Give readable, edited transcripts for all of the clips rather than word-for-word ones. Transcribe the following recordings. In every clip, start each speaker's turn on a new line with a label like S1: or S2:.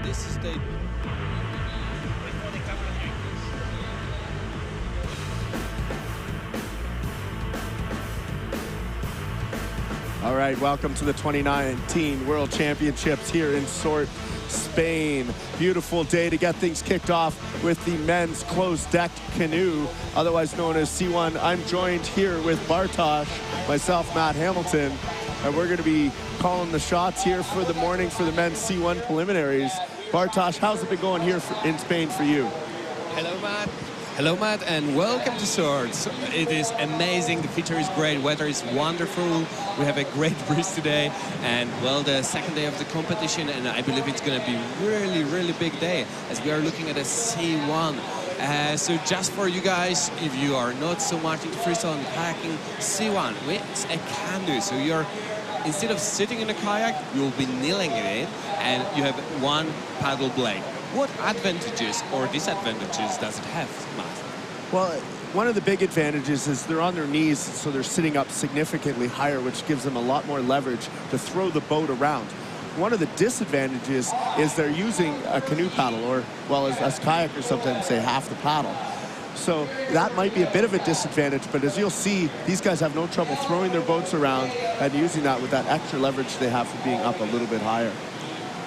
S1: this is the...
S2: All right, welcome to the 2019 World Championships here in Sort, Spain. Beautiful day to get things kicked off with the men's closed-deck canoe, otherwise known as C1. I'm joined here with Bartosz, myself, Matt Hamilton, and we're going to be calling the shots here for the morning for the men's C1 preliminaries. Bartosz, how's it been going here in Spain for you?
S1: Hello, Matt. Hello, Matt, and welcome to Swords. It is amazing. The feature is great. Weather is wonderful. We have a great breeze today. And, well, the second day of the competition, and I believe it's going to be really, really big day as we are looking at a C1. So just for you guys, if you are not so much into freestyle and kayaking, C1, it's a canoe. So you're, instead of sitting in a kayak, you'll be kneeling in it, and you have one paddle blade. What advantages or disadvantages does it have, Matt?
S2: Well, one of the big advantages is they're on their knees, so they're sitting up significantly higher, which gives them a lot more leverage to throw the boat around. One of the disadvantages is they're using a canoe paddle, or, well, as kayakers sometimes say, half the paddle. So that might be a bit of a disadvantage, but as you'll see, these guys have no trouble throwing their boats around and using that with that extra leverage they have for being up a little bit higher.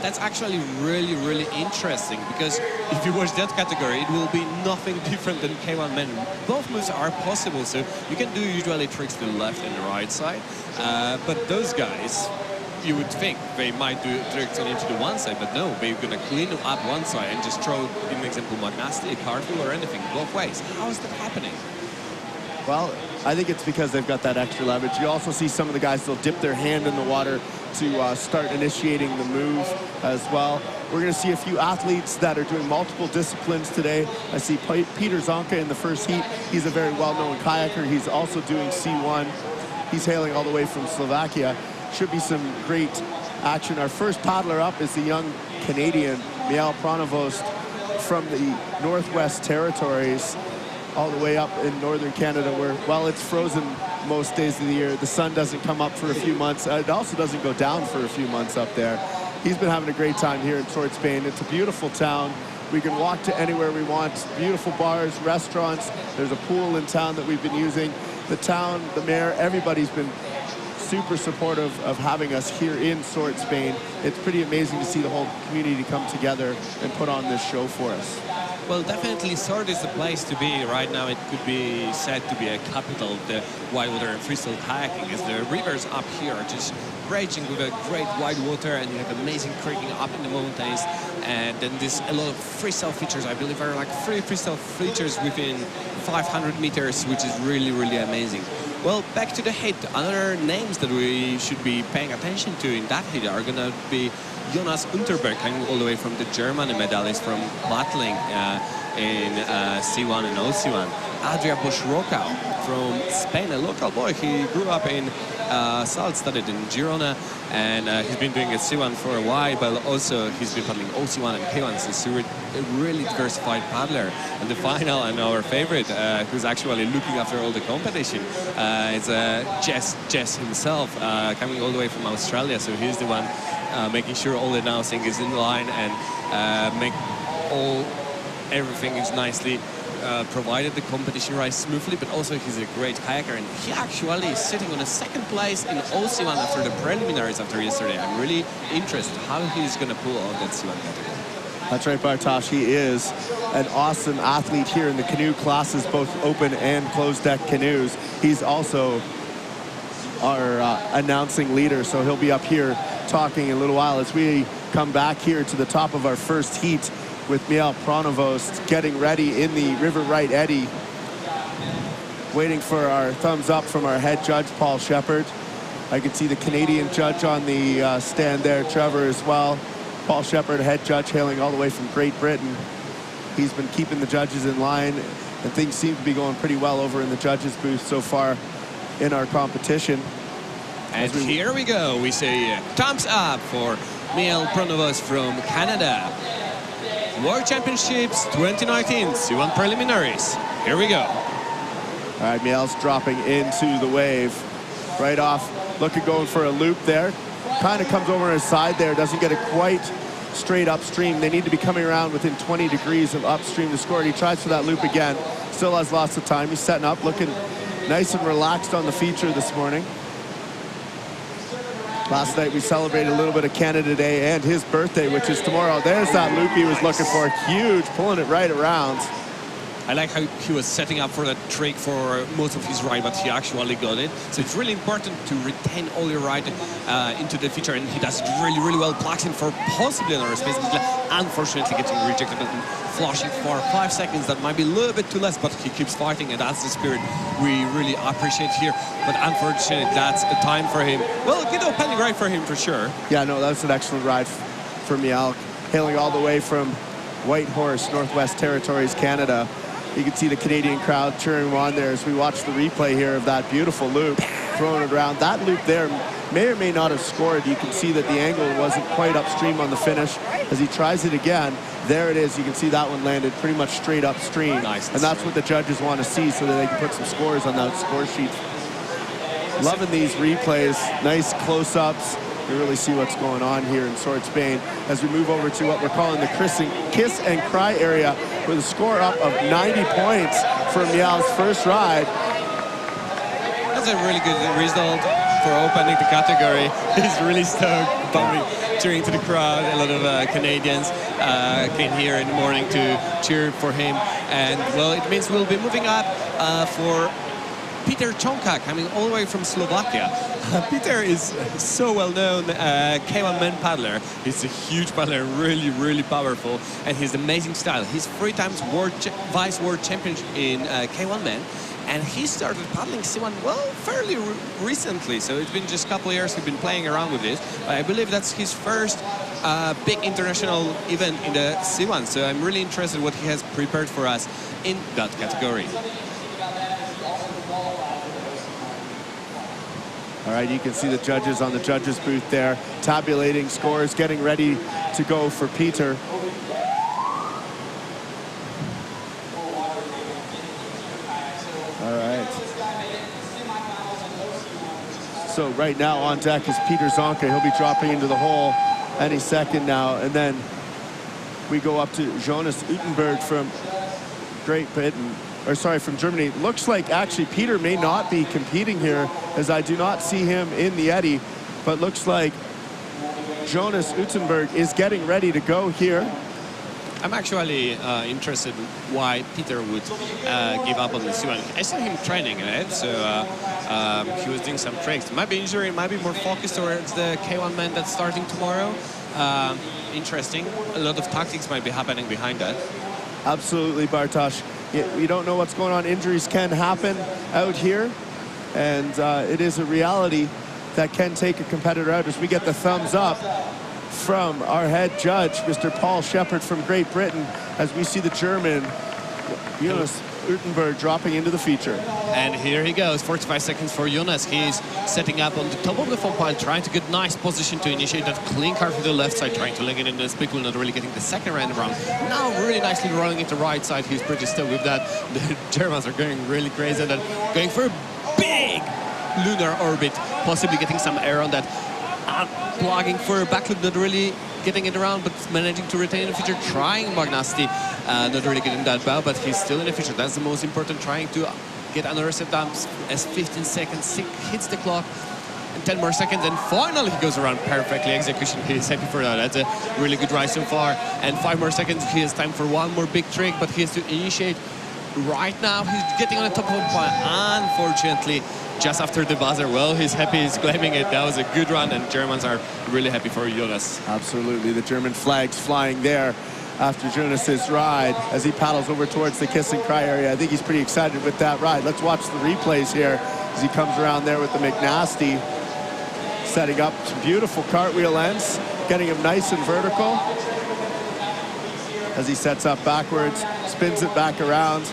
S1: That's actually really, really interesting, because if you watch that category, it will be nothing different than K1 men. Both moves are possible, so you can do usually tricks to the left and the right side, but those guys, you would think they might do tricks only to the one side, but no, they're going to clean up one side and just throw, in an example, Magnasti, cartwheel, or anything, both ways. How is that happening?
S2: Well, I think it's because they've got that extra leverage. You also see some of the guys, they'll dip their hand in the water to start initiating the move as well. We're going to see a few athletes that are doing multiple disciplines today. I see Peter Zonka in the first heat. He's a very well-known kayaker. He's also doing C1. He's hailing all the way from Slovakia. Should be some great action. Our first paddler up is the young Canadian, Miel Pronovost, from the Northwest Territories, all the way up in northern Canada, where, well, it's frozen most days of the year. The sun doesn't come up for a few months. It also doesn't go down for a few months up there. He's been having a great time here in Sort, Spain. It's a beautiful town. We can walk to anywhere we want. Beautiful bars, restaurants. There's a pool in town that we've been using. The town, the mayor, everybody's been super supportive of having us here in Sort, Spain. It's pretty amazing to see the whole community come together and put on this show for us.
S1: Well, definitely Sort is the place to be. Right now it could be said to be a capital of the whitewater and freestyle kayaking, as the rivers up here are just raging with a great white water, and you have amazing creeking up in the mountains, and then there's a lot of freestyle features. I believe there are like 3 freestyle features within 500 meters, which is really, really amazing. Well, back to the heat. Other names that we should be paying attention to in that heat are going to be Jonas Unterberg, coming all the way from the German medalist from paddling in C1 and OC1. Adria Bosch-Rocau from Spain, a local boy. He grew up in Salt, studied in Girona, and he's been doing a C1 for a while, but also he's been paddling OC1 and K1, so he's a really diversified paddler. And the final, and our favorite, who's actually looking after all the competition, is Jess himself, coming all the way from Australia, so he's the one making sure all the announcing is in line and make everything is nicely provided the competition runs smoothly, but also he's a great kayaker, and he actually is sitting on a second place in OC1 after the preliminaries after yesterday. I'm really interested how he's going to pull out that C1 category.
S2: That's right, Bartosz. He is an awesome athlete here in the canoe classes, both open and closed deck canoes. He's also our announcing leader, so he'll be up here talking in a little while as we come back here to the top of our first heat with Miel Pronovost getting ready in the River Right Eddy. Waiting for our thumbs up from our head judge, Paul Shepard. I can see the Canadian judge on the stand there, Trevor, as well. Paul Shepard, head judge, hailing all the way from Great Britain. He's been keeping the judges in line, and things seem to be going pretty well over in the judges' booth so far in our competition.
S1: And here we go. We say thumbs up for Miel Pronovost from Canada. World Championships 2019 C1 preliminaries. Here we go.
S2: All right, Miel's dropping into the wave. Right off, looking going for a loop there. Kind of comes over his side there, doesn't get it quite straight upstream. They need to be coming around within 20 degrees of upstream to score. And he tries for that loop again. Still has lots of time. He's setting up, looking nice and relaxed on the feature this morning. Last night we celebrated a little bit of Canada Day and his birthday, which is tomorrow. There's that loop he was looking for. Huge, pulling it right around.
S1: I like how he was setting up for that trick for most of his ride, but he actually got it. So it's really important to retain all your ride into the feature, and he does it really, really well, plugs in for possibly another space. Unfortunately, getting rejected and flashing for 5 seconds. That might be a little bit too less, but he keeps fighting, and that's the spirit we really appreciate here. But unfortunately, that's a time for him. Well, good opening ride for him for sure.
S2: Yeah, no, that's an excellent ride for Mial, hailing all the way from Whitehorse, Northwest Territories, Canada. You can see the Canadian crowd cheering on there as we watch the replay here of that beautiful loop, throwing it around. That loop there may or may not have scored. You can see that the angle wasn't quite upstream on the finish. As he tries it again, there it is. You can see that one landed pretty much straight upstream.
S1: Nice.
S2: And that's what the judges want to see so that they can put some scores on that score sheet. Loving these replays, nice close-ups. You really see what's going on here in Sword Spain as we move over to what we're calling the kiss and cry area with a score up of 90 points for Mial's first ride.
S1: That's a really good result for opening the category. He's really stoked, bumping, cheering to the crowd. A lot of Canadians came here in the morning to cheer for him. And, well, it means we'll be moving up for Peter Čonka, coming all the way from Slovakia. Peter is so well-known K1 men paddler. He's a huge paddler, really, really powerful, and he's amazing style. He's 3 times vice world champion in K1 men, and he started paddling C1, well, fairly recently. So it's been just a couple of years he's been playing around with this. I believe that's his first big international event in the C1. So I'm really interested what he has prepared for us in that category.
S2: All right, you can see the judges on the judges booth there, tabulating scores, getting ready to go for Peter. All right. So right now on deck is Peter Zonka. He'll be dropping into the hole any second now. And then we go up to Jonas Utenberg from Great Britain. Or sorry, from Germany. Looks like actually Peter may not be competing here, as I do not see him in the eddy, but looks like Jonas Utenberg is getting ready to go here.
S1: I'm actually interested why Peter would give up on this one. I saw him training, right? So he was doing some tricks. Might be injury, might be more focused towards the K1 man that's starting tomorrow. Interesting. A lot of tactics might be happening behind that.
S2: Absolutely, Bartosz. We don't know what's going on. Injuries can happen out here, and it is a reality that can take a competitor out as we get the thumbs up from our head judge, Mr. Paul Shepard from Great Britain, as we see the German Jonas Utenberg dropping into the feature.
S1: And here he goes, 45 seconds for Jonas. He's setting up on the top of the foam pile, trying to get nice position to initiate that clean car from the left side, trying to link it in the split wheel, not really getting the second round around. Now really nicely rolling it to the right side. He's pretty stoked with that. The Germans are going really crazy and then going for a big lunar orbit, possibly getting some air on that. Plugging for a back loop, not really getting it around, but managing to retain the feature, trying Magnasti, not really getting that bow, but he's still in the feature. That's the most important, trying to get another set down as 15 seconds hits the clock, and 10 more seconds, and finally he goes around perfectly. Execution, he's happy for that. That's a really good ride so far, and 5 more seconds. He has time for one more big trick, but he has to initiate right now. He's getting on the top of the pile, unfortunately. Just after the buzzer, well, he's happy, he's claiming it. That was a good run, and Germans are really happy for Jonas.
S2: Absolutely, the German flags flying there after Jonas's ride as he paddles over towards the kiss and cry area. I think he's pretty excited with that ride. Let's watch the replays here as he comes around there with the McNasty, setting up some beautiful cartwheel ends, getting him nice and vertical as he sets up backwards, spins it back around.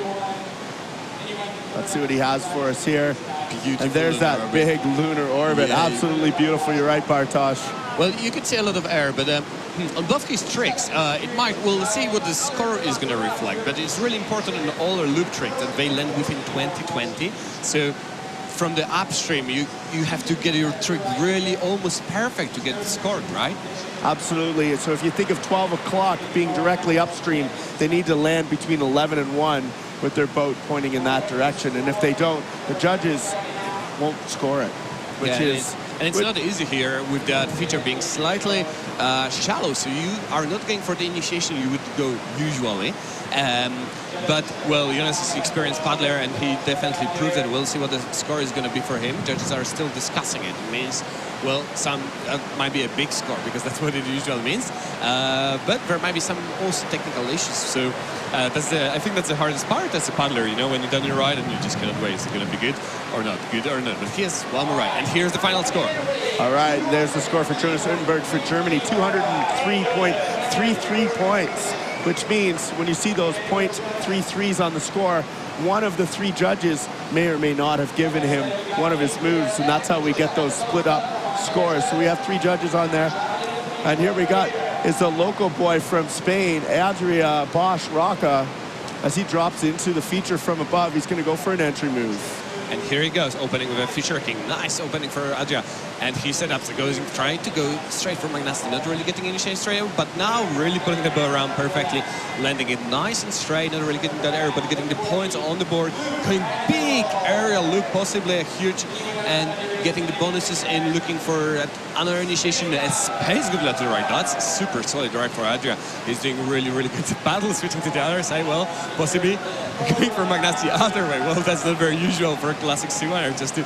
S2: Let's see what he has for us here. Beautiful. And there's that big lunar orbit. Yeah. Absolutely beautiful. You're right, Bartosz.
S1: Well, you could see a lot of air, but on both his tricks, we'll see what the score is going to reflect, but it's really important in all our loop tricks that they land within 2020. So from the upstream, you have to get your trick really almost perfect to get scored, right?
S2: Absolutely. So if you think of 12 o'clock being directly upstream, they need to land between 11 and 1 with their boat pointing in that direction. And if they don't, the judges won't score it, which is...
S1: And it's not easy here with that feature being slightly shallow, so you are not going for the initiation you would go usually. But, well, Jonas is an experienced paddler, and he definitely proved it. We'll see what the score is going to be for him. Judges are still discussing it. It means, well, some might be a big score, because that's what it usually means. But there might be some also technical issues. So I think that's the hardest part as a paddler, you know, when you're done your ride and you just cannot wait. Is it going to be good or not? Good or not? But he has one more ride. And here's the final score.
S2: All right, there's the score for Jonas Berg for Germany, 203.33 points. Which means when you see those .33s on the score, one of the 3 judges may or may not have given him one of his moves, and that's how we get those split up scores. So we have 3 judges on there, and here we got is the local boy from Spain, Adria Bosch Roca. As he drops into the feature from above, he's going to go for an entry move.
S1: And here he goes, opening with a feature king. Nice opening for Adria. And he set up, so trying to go straight for Magnasti. Not really getting initiated straight over, but now really putting the bow around perfectly. Landing it nice and straight, not really getting that error, but getting the points on the board. Going big aerial loop, possibly a huge, and getting the bonuses in, looking for another initiation. A space good left to the right. That's super solid right for Adria. He's doing really, really good paddle, switching to the other side. Well, possibly going for Magnasti other way. Well, that's not very usual for a classic C1er, just to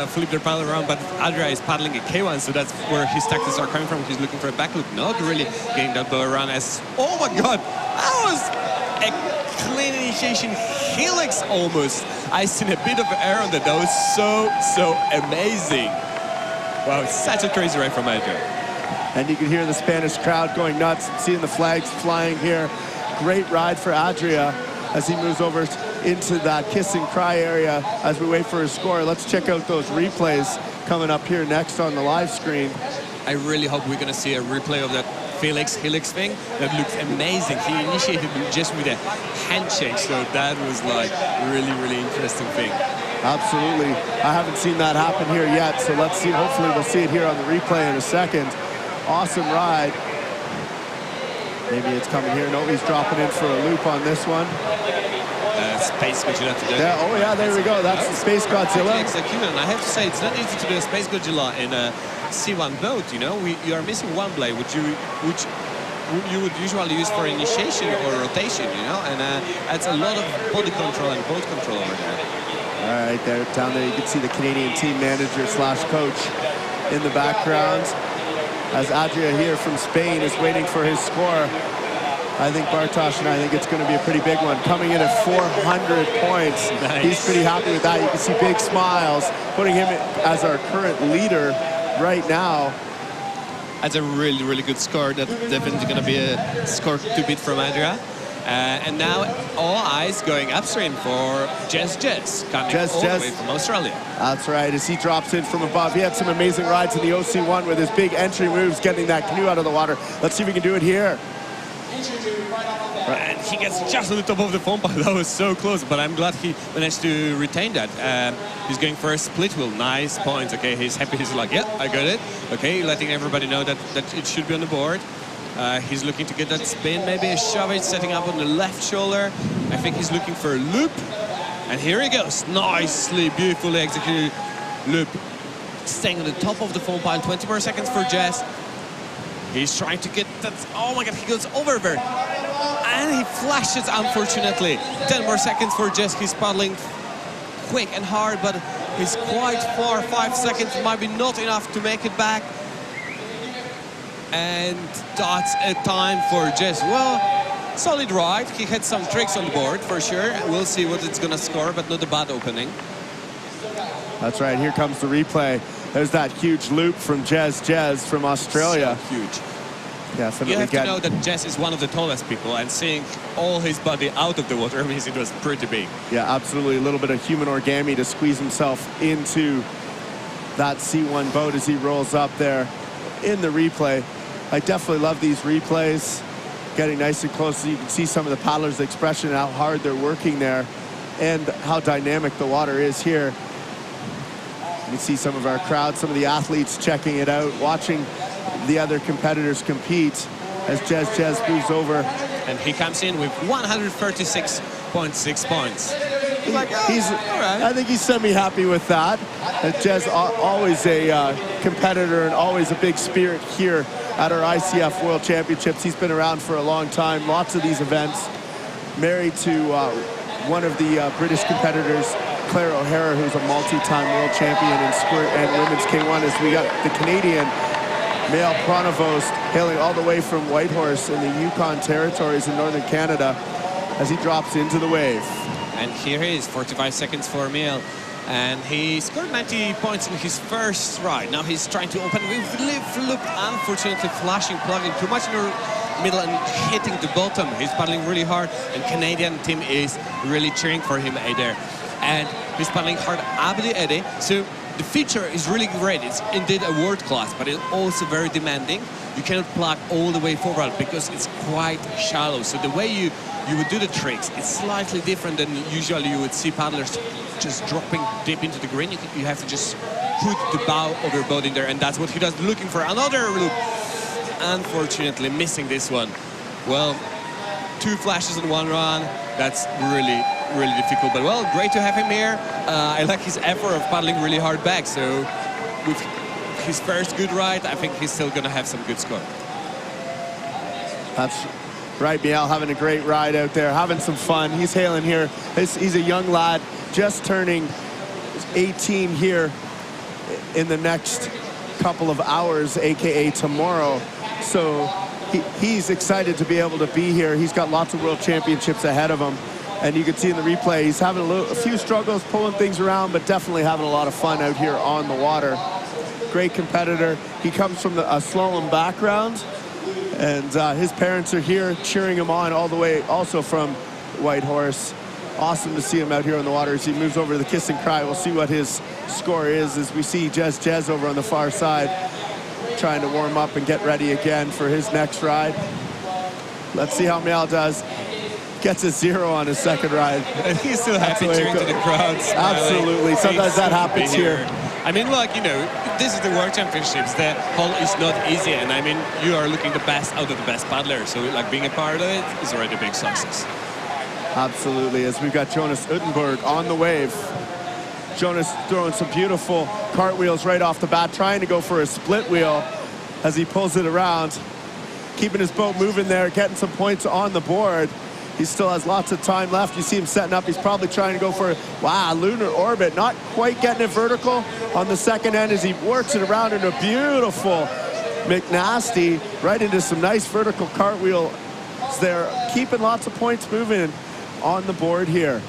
S1: flip their paddle around, but Adria is paddling a K1, so that's where his tactics are coming from. He's looking for a back loop, not really getting that bow around as, oh my god, that was a clean initiation helix almost. I seen a bit of air on that. That was so amazing. Wow, it's such a crazy ride from Adria.
S2: And you can hear the Spanish crowd going nuts, seeing the flags flying here. Great ride for Adria as he moves over into that kiss and cry area as we wait for his score. Let's check out those replays coming up here next on the live screen.
S1: I really hope we're going to see a replay of that Felix helix thing. That looks amazing. He initiated just with a handshake, so that was like really interesting thing.
S2: Absolutely. I haven't seen that happen here yet, so let's see. Hopefully we'll see it here on the replay in a second. Awesome ride. Maybe it's coming here. No, he's dropping in for a loop on this one.
S1: Space Godzilla today.
S2: Yeah, oh yeah, there we go. That's the Space Godzilla.
S1: Executed. And I have to say, it's not easy to do a Space Godzilla in a C1 boat, you know. You are missing one blade, which you would usually use for initiation or rotation, you know, and it's a lot of body control and boat control over there.
S2: All right, down there you can see the Canadian team manager / coach in the background. As Adria here from Spain is waiting for his score. I think Bartosz and I think it's going to be a pretty big one. Coming in at 400 points.
S1: Nice.
S2: He's pretty happy with that. You can see big smiles, putting him as our current leader right now.
S1: That's a really good score. That's definitely going to be a score to beat from Adria. And now all eyes going upstream for Jess coming all the way from Australia.
S2: That's right, as he drops in from above. He had some amazing rides in the OC1 with his big entry moves, getting that canoe out of the water. Let's see if we can do it here.
S1: And he gets just on the top of the foam pile. That was so close, but I'm glad he managed to retain that. He's going for a split wheel. Nice points. Okay, he's happy. He's like, yeah, I got it. Okay, letting everybody know that it should be on the board. He's looking to get that spin, maybe a shove it, setting up on the left shoulder. I think he's looking for a loop. And here he goes. Nicely, beautifully executed loop. Staying on the top of the foam pile. 20 more seconds for Jess. He's trying to get that. Oh my god, he goes over there. And he flashes, unfortunately. 10 more seconds for Jess. He's paddling quick and hard, but he's quite far. 5 seconds might be not enough to make it back. And that's a time for Jess. Well, solid ride. He had some tricks on the board for sure. We'll see what it's gonna score, but not a bad opening.
S2: That's right, here comes the replay. There's that huge loop from Jez from Australia.
S1: So huge.
S2: Definitely.
S1: You have to know that Jess is one of the tallest people, and seeing all his body out of the water means it was pretty big.
S2: Yeah, absolutely. A little bit of human origami to squeeze himself into that C1 boat as he rolls up there in the replay. I definitely love these replays. Getting nice and close so you can see some of the paddlers' expression, how hard they're working there, and how dynamic the water is here. You can see some of our crowd, some of the athletes checking it out, watching the other competitors compete as Jez moves over.
S1: And he comes in with 136.6 points.
S2: Like,
S1: all right.
S2: I think he's semi-happy with that. Jez, always a competitor and always a big spirit here at our ICF World Championships. He's been around for a long time, lots of these events. Married to one of the British competitors, Claire O'Hara, who's a multi-time world champion in squirt and women's K1, as we got the Canadian male Pronovost hailing all the way from Whitehorse in the Yukon territories in northern Canada as he drops into the wave.
S1: And here he is, 45 seconds for Emil. And he scored 90 points in his first ride. Now he's trying to open with lip loop, unfortunately flashing, plugging too much in the middle and hitting the bottom. He's paddling really hard, and Canadian team is really cheering for him there. And he's paddling hard up the eddy. So the feature is really great. It's indeed a world class, but it's also very demanding. You cannot plug all the way forward because it's quite shallow. So the way you would do the tricks, it's slightly different than usually you would see paddlers just dropping deep into the green. You have to just put the bow of your boat in there, and that's what he does, looking for another loop. Unfortunately, missing this one. Well, 2 flashes in 1 run. That's really difficult. But, well, great to have him here. I like his effort of paddling really hard back. So with his first good ride, I think he's still going to have some good score.
S2: That's right, Miel, having a great ride out there, having some fun. He's hailing here. He's a young lad, just turning 18 here in the next couple of hours, aka tomorrow. So he's excited to be able to be here. He's got lots of world championships ahead of him, and you can see in the replay he's having a few struggles pulling things around, but definitely having a lot of fun out here on the water. Great competitor. He comes from a slalom background, and his parents are here cheering him on all the way, also from Whitehorse. Awesome to see him out here on the water as he moves over to the kiss and cry. We'll see what his score is as we see Jez over on the far side trying to warm up and get ready again for his next ride. Let's see how Miel does. Gets a 0 on his second ride.
S1: And he's still happy cheering to the crowd.
S2: Absolutely. Sometimes that happens here.
S1: I mean, look, you know, this is the World Championships. The hole is not easy, and I mean, you are looking the best out of the best paddlers. So, like, being a part of it is already a big success.
S2: Absolutely, as we've got Jonas Utenberg on the wave. Jonas throwing some beautiful cartwheels right off the bat, trying to go for a split wheel as he pulls it around. Keeping his boat moving there, getting some points on the board. He still has lots of time left. You see him setting up. He's probably trying to go for, wow, lunar orbit. Not quite getting it vertical on the second end as he works it around in a beautiful McNasty right into some nice vertical cartwheel there. Keeping lots of points moving on the board here.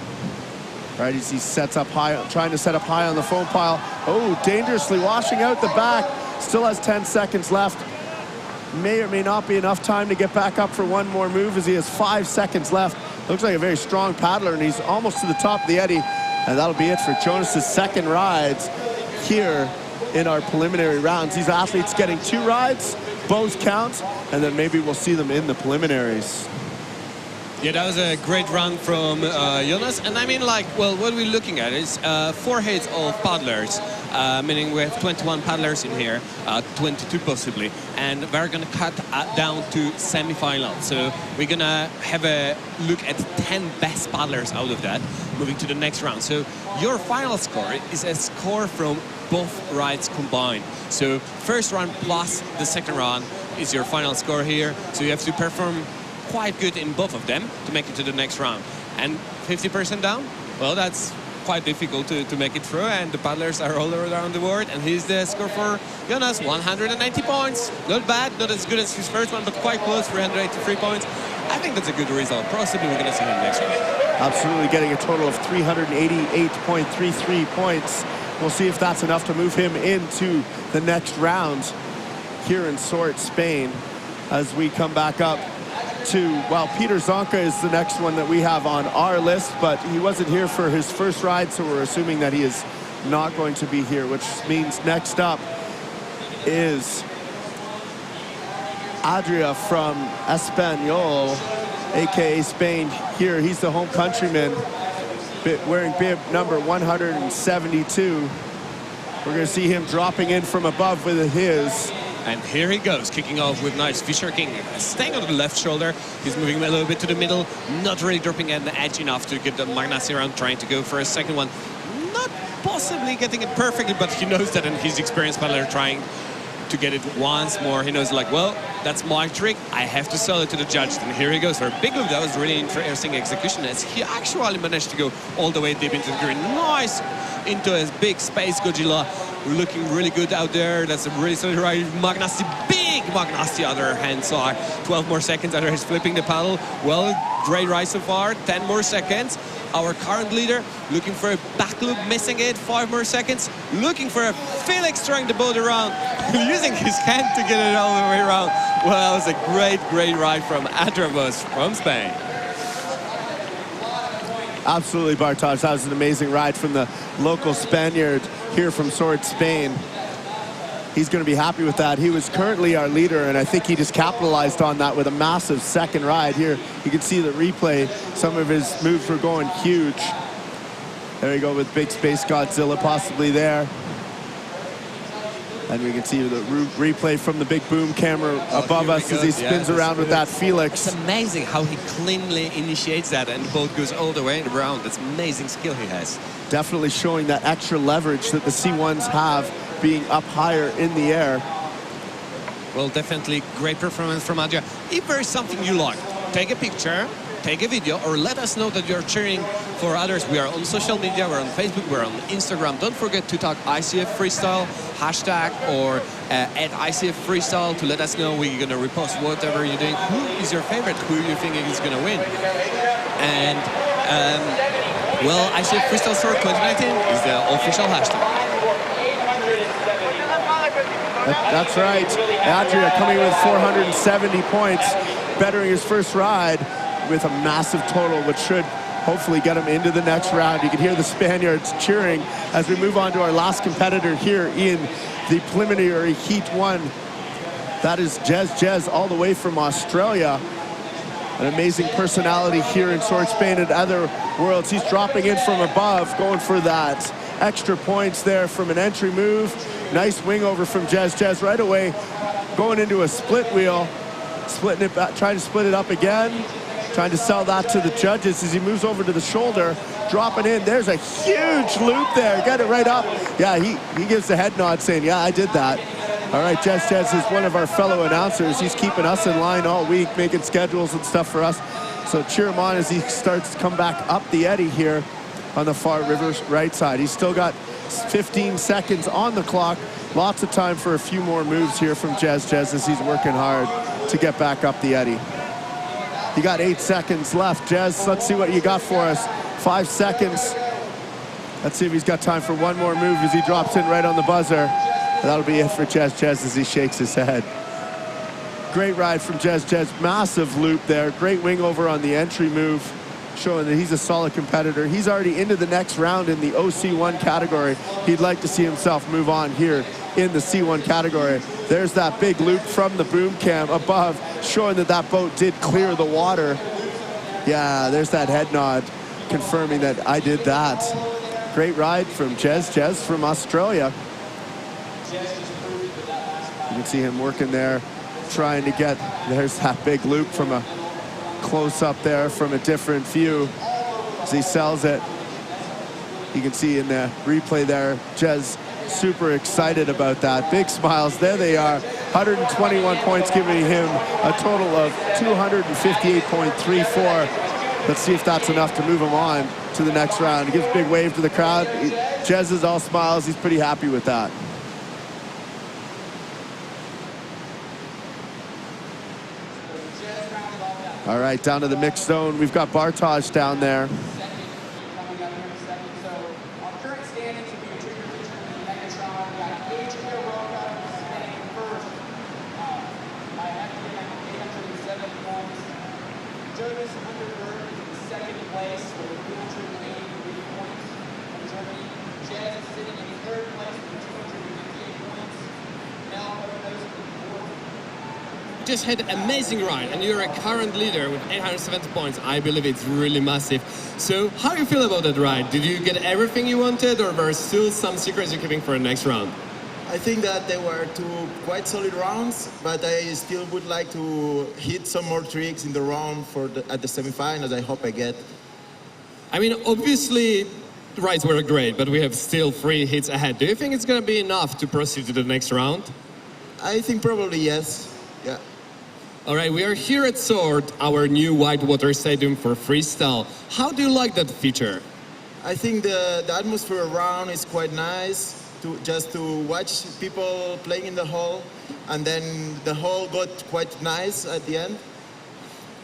S2: Right, as he sets up high, trying to set up high on the foam pile. Oh, dangerously washing out the back. Still has 10 seconds left. May or may not be enough time to get back up for one more move as he has 5 seconds left. Looks like a very strong paddler, and he's almost to the top of the eddy. And that'll be it for Jonas's second rides here in our preliminary rounds. These athletes getting 2 rides, both count, and then maybe we'll see them in the preliminaries.
S1: Yeah, that was a great run from Jonas. And I mean, like, well, what we're looking at is 4 heads of paddlers, meaning we have 21 paddlers in here, 22 possibly. And we're going to cut down to semi-final. So we're going to have a look at 10 best paddlers out of that, moving to the next round. So your final score is a score from both rides combined. So first round plus the second round is your final score here. So you have to perform quite good in both of them to make it to the next round. And 50% down, well, that's quite difficult to make it through, and the paddlers are all around the world. And here's the score for Jonas, 190 points. Not bad, not as good as his first one, but quite close, 383 points. I think that's a good result. Possibly we're going to see him next round.
S2: Absolutely, getting a total of 388.33 points. We'll see if that's enough to move him into the next round here in Sort, Spain, as we come back up to, well, Peter Zonka is the next one that we have on our list, but he wasn't here for his first ride, so we're assuming that he is not going to be here, which means next up is Adria from Espanyol, aka Spain here. He's the home countryman, wearing bib number 172. We're going to see him dropping in from above with his.
S1: And here he goes, kicking off with nice Fisher King, staying on the left shoulder. He's moving a little bit to the middle, not really dropping at the edge enough to get the Magnassi around, trying to go for a second one. Not possibly getting it perfectly, but he knows that, and he's experienced paddler trying to get it once more. He knows, like, well, that's my trick. I have to sell it to the judge. And here he goes for a big loop. That was really interesting execution, as he actually managed to go all the way deep into the green. Nice into his big space Godzilla. Looking really good out there. That's a really solid ride. Magnassi, big Magnassi, other hand side. 12 more seconds after he's flipping the paddle. Well, great ride so far. 10 more seconds. Our current leader looking for a back loop, missing it. 5 more seconds. Looking for a Felix trying the boat around, using his hand to get it all the way around. Well, that was a great, great ride from Atrabos from Spain.
S2: Absolutely, Bartosz. That was an amazing ride from the local Spaniard here from Sword, Spain. He's going to be happy with that. He was currently our leader, and I think he just capitalized on that with a massive second ride. Here, you can see the replay. Some of his moves were going huge. There you go with big Space Godzilla possibly there. And we can see the replay from the big boom camera above us as he spins around with that Felix.
S1: It's amazing how he cleanly initiates that, and the boat goes all the way around. That's amazing skill he has.
S2: Definitely showing that extra leverage that the C1s have being up higher in the air.
S1: Well, definitely great performance from Adria. If there is something you like, take a picture, take a video, or let us know that you're cheering for others. We are on social media, we're on Facebook, we're on Instagram. Don't forget to tag ICF Freestyle, hashtag, or at ICF Freestyle to let us know. We're going to repost whatever you're doing. Who is your favorite? Who you think is going to win? And, well, ICF Freestyle Store 2019 is the official hashtag.
S2: That's right. Adria coming with 470 points, bettering his first ride with a massive total, which should hopefully get him into the next round. You can hear the Spaniards cheering as we move on to our last competitor here in the preliminary Heat 1. That is Jez all the way from Australia. An amazing personality here in Sword, Spain, and other worlds. He's dropping in from above, going for that extra points there from an entry move. Nice wing over from Jez right away, going into a split wheel, splitting it back, trying to split it up again, trying to sell that to the judges as he moves over to the shoulder, dropping in. There's a huge loop there. Get it right up. Yeah, he gives the head nod saying, yeah, I did that. All right, Jez is one of our fellow announcers. He's keeping us in line all week, making schedules and stuff for us. So cheer him on as he starts to come back up the eddy here on the far river right side. He's still got 15 seconds on the clock. Lots of time for a few more moves here from Jez as he's working hard to get back up the eddy. You got 8 seconds left. Jez, let's see what you got for us. 5 seconds. Let's see if he's got time for one more move as he drops in right on the buzzer. That'll be it for Jez as he shakes his head. Great ride from Jez. Massive loop there. Great wing over on the entry move, showing that he's a solid competitor. He's already into the next round in the OC1 category. He'd like to see himself move on here in the C1 category. There's that big loop from the boom cam above, showing that that boat did clear the water. Yeah, there's that head nod confirming that I did that. Great ride from Jez from Australia. You can see him working there, trying to get, there's that big loop from a close up there from a different view as he sells it. You can see in the replay there, Jez super excited about that. Big smiles, there they are. 121 points, giving him a total of 258.34. Let's see if that's enough to move him on to the next round. He gives a big wave to the crowd. Jez is all smiles, he's pretty happy with that. All right, down to the mixed zone. We've got Bartosz down there.
S3: Jonas under Berg in second place with 383 points from Germany. Jez is sitting in third place with 258 points. Now Odin in fourth.
S4: just had an amazing ride, and you're a current leader with 870 points. I believe it's really massive. So how do you feel about that ride? Did you get everything you wanted, or were still some secrets you're keeping for the next round?
S5: I think that they were two quite solid rounds, but I still would like to hit some more tricks in the round at the semifinals. I hope I get.
S4: I mean, obviously, the rides were great, but we have still 3 hits ahead. Do you think it's going to be enough to proceed to the next round?
S5: I think probably yes. Yeah.
S4: All right, we are here at Sword, our new whitewater stadium for freestyle. How do you like that feature?
S5: I think the atmosphere around is quite nice, just to watch people playing in the hall, and then the hall got quite nice at the end.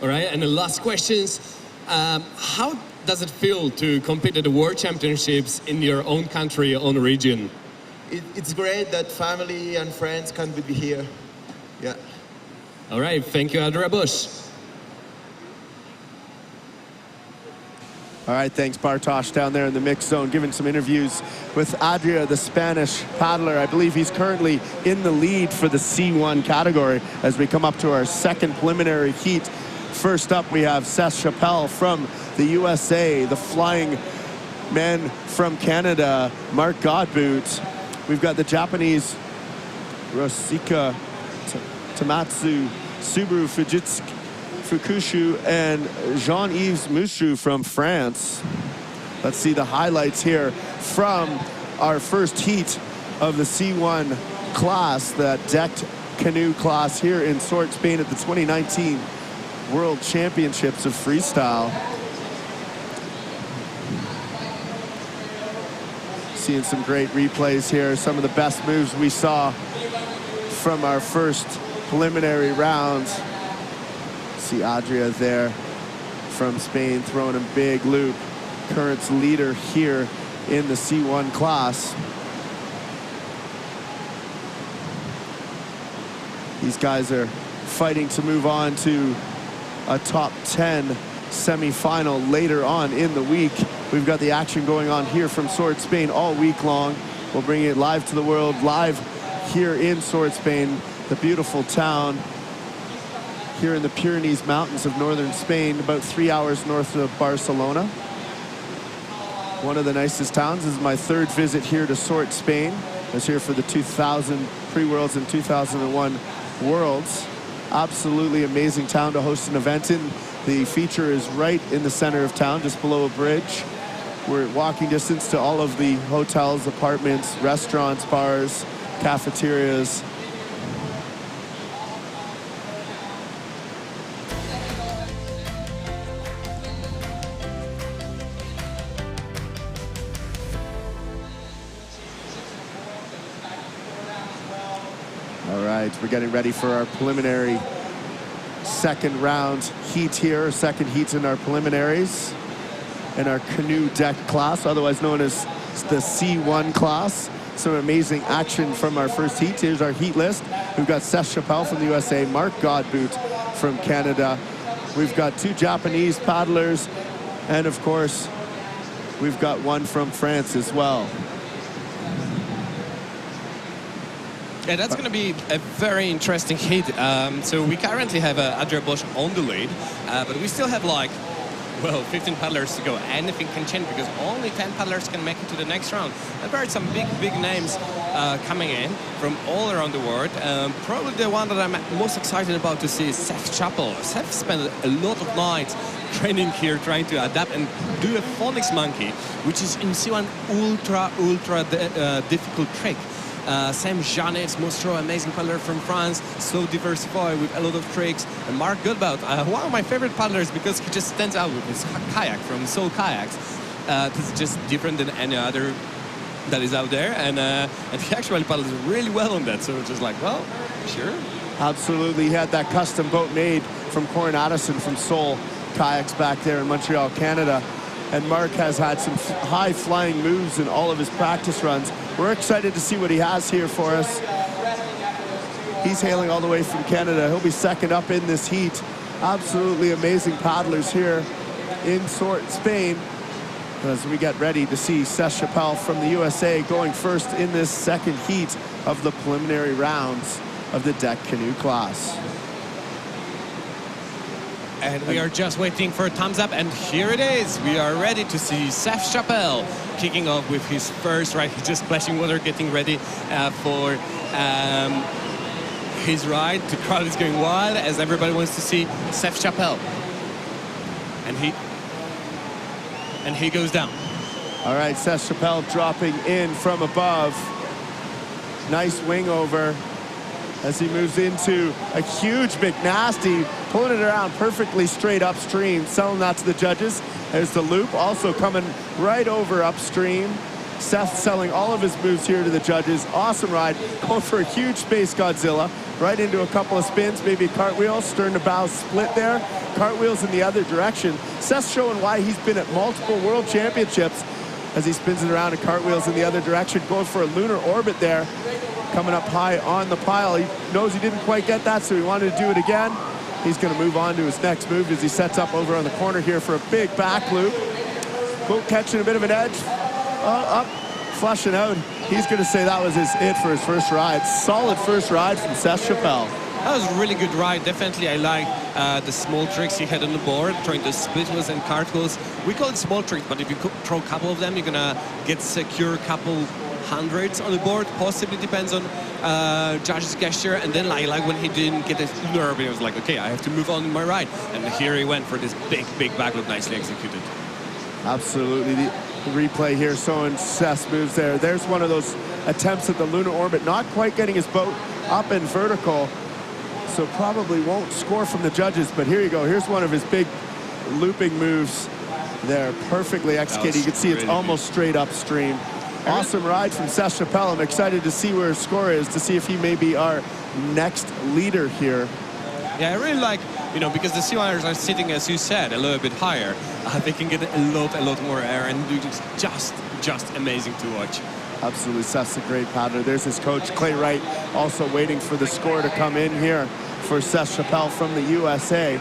S4: All right, and the last questions. How does it feel to compete at the World Championships in your own country, your own region?
S5: It's great that family and friends can be here. Yeah.
S4: All right, thank you, Adria Bush.
S2: All right, thanks, Bartosz, down there in the mix zone, giving some interviews with Adria, the Spanish paddler. I believe he's currently in the lead for the C1 category as we come up to our second preliminary heat. First up, we have Seth Chappelle from the USA, the flying man from Canada, Mark Godboot. We've got the Japanese Rosika Tamatsu, Subaru Tsukushi, and Jean-Yves Mouchou from France. Let's see the highlights here from our first heat of the C1 class, that decked canoe class here in Sort, Spain at the 2019 World Championships of Freestyle. Seeing some great replays here, some of the best moves we saw from our first preliminary rounds. See Adria there from Spain throwing a big loop. Current's leader here in the C1 class. These guys are fighting to move on to a top 10 semifinal later on in the week. We've got the action going on here from Sword, Spain all week long. We'll bring it live to the world, live here in Sword, Spain, the beautiful town here in the Pyrenees Mountains of northern Spain, about 3 hours north of Barcelona. One of the nicest towns. This is my third visit here to Sword, Spain. I was here for the 2000 pre-Worlds and 2001 Worlds. Absolutely amazing town to host an event in. The feature is right in the center of town, just below a bridge. We're walking distance to all of the hotels, apartments, restaurants, bars, cafeterias. All right, we're getting ready for our preliminary second round heat here, second heat in our preliminaries in our canoe deck class, otherwise known as the C1 class. Some amazing action from our first heat. Here's our heat list. We've got Seth Chappelle from the USA, Mark Godboot from Canada. We've got 2 Japanese paddlers, and of course, we've got one from France as well.
S1: Yeah, that's going to be a very interesting heat. So we currently have Adria Bush on the lead, but we still have like, well, 15 paddlers to go. Anything can change because only 10 paddlers can make it to the next round. I've heard some big names coming in from all around the world. Probably the one that I'm most excited about to see is Seth Chappelle. Seth spent a lot of nights training here, trying to adapt and do a phonics monkey, which is in C1 ultra difficult trick. Sam Jean-Yves Mouchou, amazing paddler from France, so diversified with a lot of tricks. And Mark Godbout, one of my favorite paddlers because he just stands out with his kayak from Soul Kayaks. This is just different than any other that is out there, and he actually paddles really well on that. So it's just like, well, sure.
S2: Absolutely, he had that custom boat made from Corin Addison from Soul Kayaks back there in Montreal, Canada. And Mark has had some high-flying moves in all of his practice runs. We're excited to see what he has here for us. He's hailing all the way from Canada. He'll be second up in this heat. Absolutely amazing paddlers here in Sort, Spain, as we get ready to see Seth Chappelle from the USA going first in this second heat of the preliminary rounds of the deck canoe class.
S1: And we are just waiting for a thumbs up, and here it is. We are ready to see Seth Chappelle kicking off with his first ride. He's just splashing water, getting ready for his ride. The crowd is going wild as everybody wants to see Seth Chappelle. And he goes down.
S2: All right, Seth Chappelle dropping in from above. Nice wing over as he moves into a huge McNasty, pulling it around perfectly straight upstream, selling that to the judges. There's the loop, also coming right over upstream. Seth selling all of his moves here to the judges. Awesome ride, going for a huge Space Godzilla, right into a couple of spins, maybe a cartwheel, stern to bow split there. Cartwheels in the other direction. Seth's showing why he's been at multiple world championships as he spins it around and cartwheels in the other direction, going for a lunar orbit there. Coming up high on the pile. He knows he didn't quite get that, so he wanted to do it again. He's going to move on to his next move as he sets up over on the corner here for a big back loop. Boat catching a bit of an edge. Up, flushing out. He's going to say that was it for his first ride. Solid first ride from Seth Chappelle.
S1: That was a really good ride. Definitely, I like the small tricks he had on the board, throwing the split wheels and cartwheels. We call it small tricks, but if you throw a couple of them, you're going to get secure couple hundreds on the board. Possibly depends on judge's gesture. And then I like when he didn't get his nerve, he was like, okay, I have to move on in my ride. And here he went for this big back loop, nicely executed.
S2: Absolutely. The replay here showing Seth's moves there. There's one of those attempts at the lunar orbit, not quite getting his boat up and vertical, so probably won't score from the judges. But here you go. Here's one of his big looping moves there, perfectly executed. You can see it's almost straight upstream. Awesome ride from Seth Chappelle. I'm excited to see where his score is, to see if he may be our next leader here.
S1: Yeah, I really like, because the Sealiners are sitting, as you said, a little bit higher. They can get a lot more air, and it's just amazing to watch.
S2: Absolutely, Seth's a great paddler. There's his coach, Clay Wright, also waiting for the score to come in here for Seth Chappelle from the USA.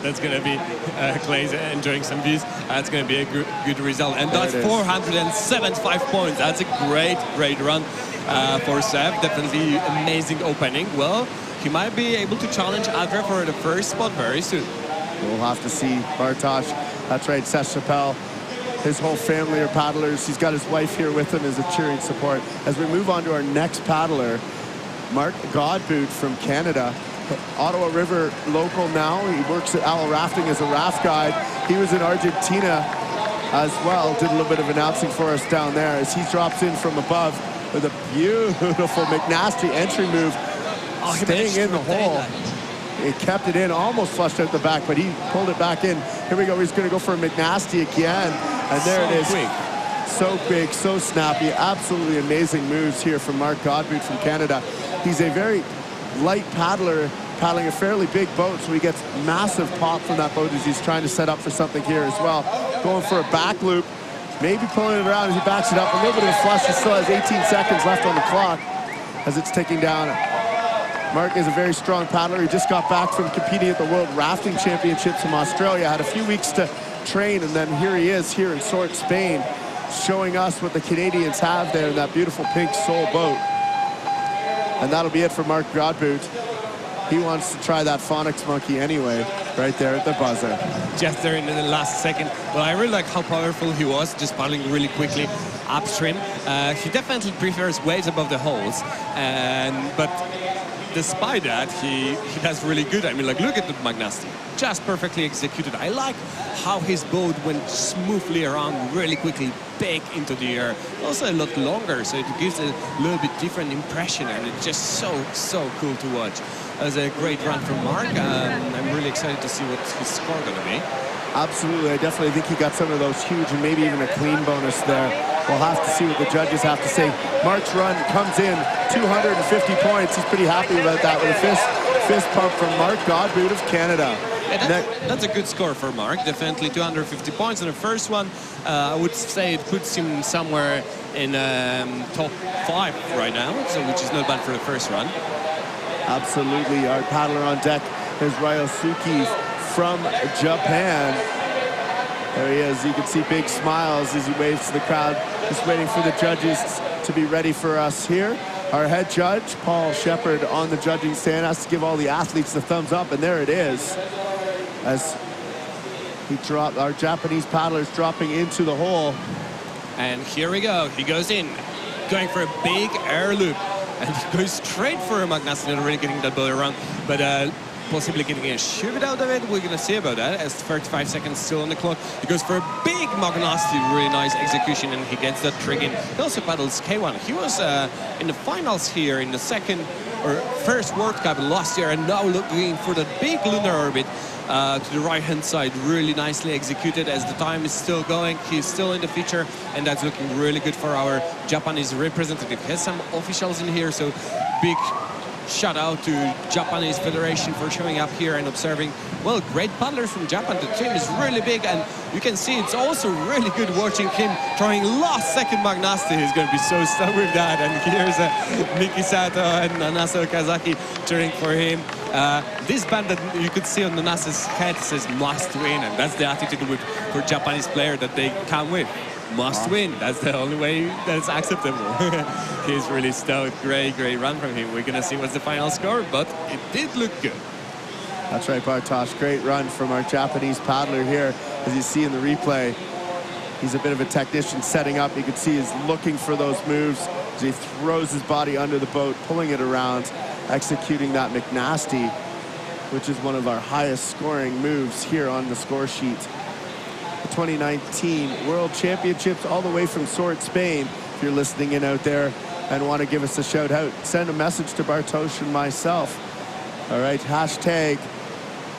S1: That's going to be Clay's enjoying some views. That's going to be a good result. And that's 475 points. That's a great run for Seth. Definitely amazing opening. Well, he might be able to challenge Adra for the first spot very soon.
S2: We'll have to see. Bartosz, that's right, Seth Chappelle. His whole family are paddlers. He's got his wife here with him as a cheering support. As we move on to our next paddler, Mark Godbout from Canada. Ottawa River local now. He works at Owl Rafting as a raft guide. He was in Argentina as well. Did a little bit of announcing for us down there as he drops in from above with a beautiful McNasty entry move. Staying in the hole. He kept it in, almost flushed out the back, but he pulled it back in. Here we go. He's going to go for a McNasty again. And there it is.
S1: Quick.
S2: So big, so snappy. Absolutely amazing moves here from Mark Godbout from Canada. He's a very light paddler, paddling a fairly big boat, so he gets massive pop from that boat as he's trying to set up for something here as well. Going for a back loop, maybe pulling it around as he backs it up. A little bit of a flush. He still has 18 seconds left on the clock as it's ticking down. Mark is a very strong paddler. He just got back from competing at the World Rafting Championships from Australia. Had a few weeks to train, and then here he is here in Sort, Spain, showing us what the Canadians have there in that beautiful pink Soul boat. And that'll be it for Mark Godbout. He wants to try that phonics monkey anyway, right there at the buzzer.
S1: Just there in the last second. Well, I really like how powerful he was, just paddling really quickly upstream. He definitely prefers waves above the holes, but despite that, he does really good. I mean, like, look at the McNasty, just perfectly executed. I like how his boat went smoothly around really quickly, back into the air. Also a lot longer, so it gives a little bit different impression, and it's just so cool to watch. That was a great run from Mark. I'm really excited to see what his score going to be.
S2: Absolutely, I definitely think he got some of those huge and maybe even a clean bonus there. We'll have to see what the judges have to say. Mark's run comes in 250 points. He's pretty happy about that with a fist pump from Mark Godbout of Canada.
S1: Yeah, that's a good score for Mark. Definitely 250 points on the first one. I would say it puts him somewhere in top 5 right now, so which is not bad for the first run.
S2: Absolutely. Our paddler on deck is Ryosuke from Japan. There he is. You can see big smiles as he waves to the crowd, just waiting for the judges to be ready for us here. Our head judge, Paul Shepard, on the judging stand, has to give all the athletes the thumbs up, and there it is. As he dropped, our Japanese paddlers dropping into the hole.
S1: And here we go. He goes in, going for a big air loop, and he goes straight for a Magnasti, not really getting that boat around, but possibly getting a shoot out of it. We're gonna see about that, as 35 seconds still on the clock. He goes for a big Magnasti, really nice execution, and he gets that trick in. He also paddles K1. He was in the finals here in the first World Cup last year, and now looking for that big lunar orbit to the right-hand side. Really nicely executed as the time is still going. He's still in the feature, and that's looking really good for our Japanese representative. He has some officials in here, so big shout out to Japanese Federation for showing up here and observing. Well, great paddlers from Japan. The team is really big, and you can see it's also really good watching him trying last second Magnasti. He's going to be so stoked with that. And here's Miki Sato and Nanaso Kazaki cheering for him. This band that you could see on Nanasa's head says must win, and that's the attitude for Japanese player that they come with. Must win. That's the only way that's acceptable. He's really stoked. Great run from him. We're gonna see what's the final score, but it did look good.
S2: That's right, Bartosz. Great run from our Japanese paddler here. As you see in the replay, he's a bit of a technician setting up. You can see he's looking for those moves as he throws his body under the boat, pulling it around, executing that McNasty, which is one of our highest scoring moves here on the score sheet. 2019 World Championships all the way from Sort, Spain. If you're listening in out there and want to give us a shout out, send a message to Bartosz and myself. All right, hashtag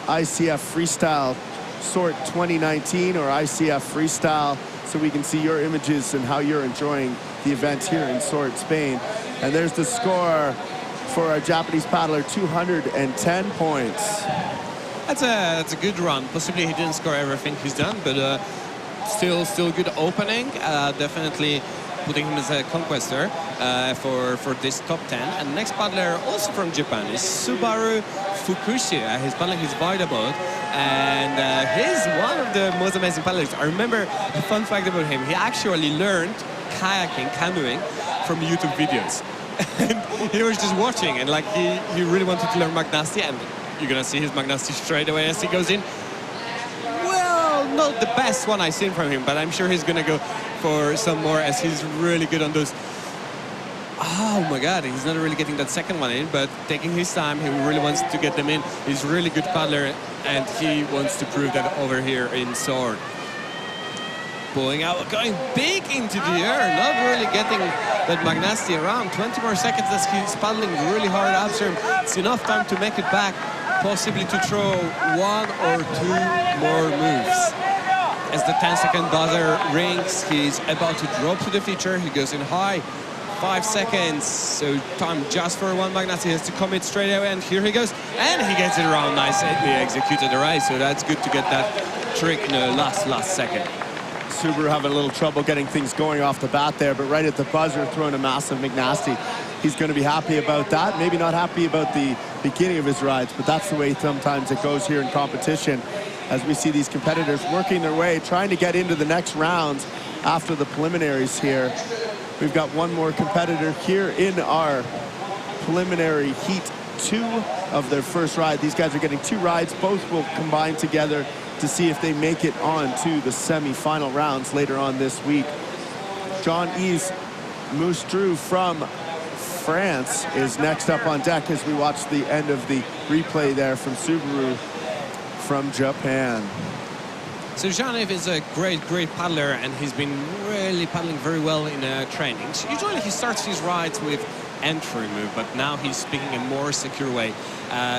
S2: ICF Freestyle Sort 2019 or ICF Freestyle, so we can see your images and how you're enjoying the event here in Sort, Spain. And there's the score for our Japanese paddler, 210 points.
S1: That's a good run. Possibly he didn't score everything he's done, but still good opening. Definitely putting him as a conquestor for this top 10. And next paddler, also from Japan, is Subaru Tsukushi. He's paddling his Vida boat, and he's one of the most amazing paddlers. I remember a fun fact about him. He actually learned kayaking, canoeing, from YouTube videos. And he was just watching, and like he really wanted to learn Magnasti, and you're gonna see his Magnasti straight away as he goes in. Well, not the best one I've seen from him, but I'm sure he's gonna go for some more, as he's really good on those. Oh my God, he's not really getting that second one in, but taking his time. He really wants to get them in. He's a really good paddler, and he wants to prove that over here in Sword. Pulling out, going big into the air, not really getting that Magnasti around. 20 more seconds as he's paddling really hard upstream. It's enough time to make it back, possibly to throw one or two more moves. As the 10-second buzzer rings, he's about to drop to the feature. He goes in high, 5 seconds, so time just for one Magnasti. He has to commit straight away, and here he goes, and he gets it around nicely executed the race. So that's good to get that trick in the last second.
S2: Subaru having a little trouble getting things going off the bat there, but right at the buzzer, throwing a massive McNasty. He's going to be happy about that. Maybe not happy about the beginning of his rides, but that's the way sometimes it goes here in competition, as we see these competitors working their way, trying to get into the next rounds after the preliminaries here. We've got one more competitor here in our preliminary heat 2 of their first ride. These guys are getting 2 rides. Both will combine together to see if they make it on to the semi-final rounds later on this week. Jean-Yves Moustru from France is next up on deck as we watch the end of the replay there from Subaru from Japan.
S1: So Jean-Yves is a great paddler, and he's been really paddling very well in trainings. Usually he starts his rides with entry move, but now he's picking a more secure way,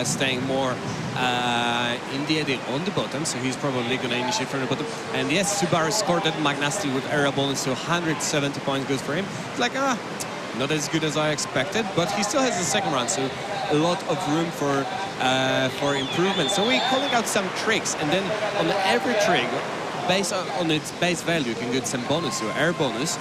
S1: staying more in the edge on the bottom, so he's probably going to initiate from the bottom. And yes, Subaru scored that Magnasti with aerial bonus, so 170 points goes for him. It's like, not as good as I expected, but he still has the second round, so a lot of room for improvement. So we're calling out some tricks, and then on every trick, based on its base value, you can get some bonus, so air bonus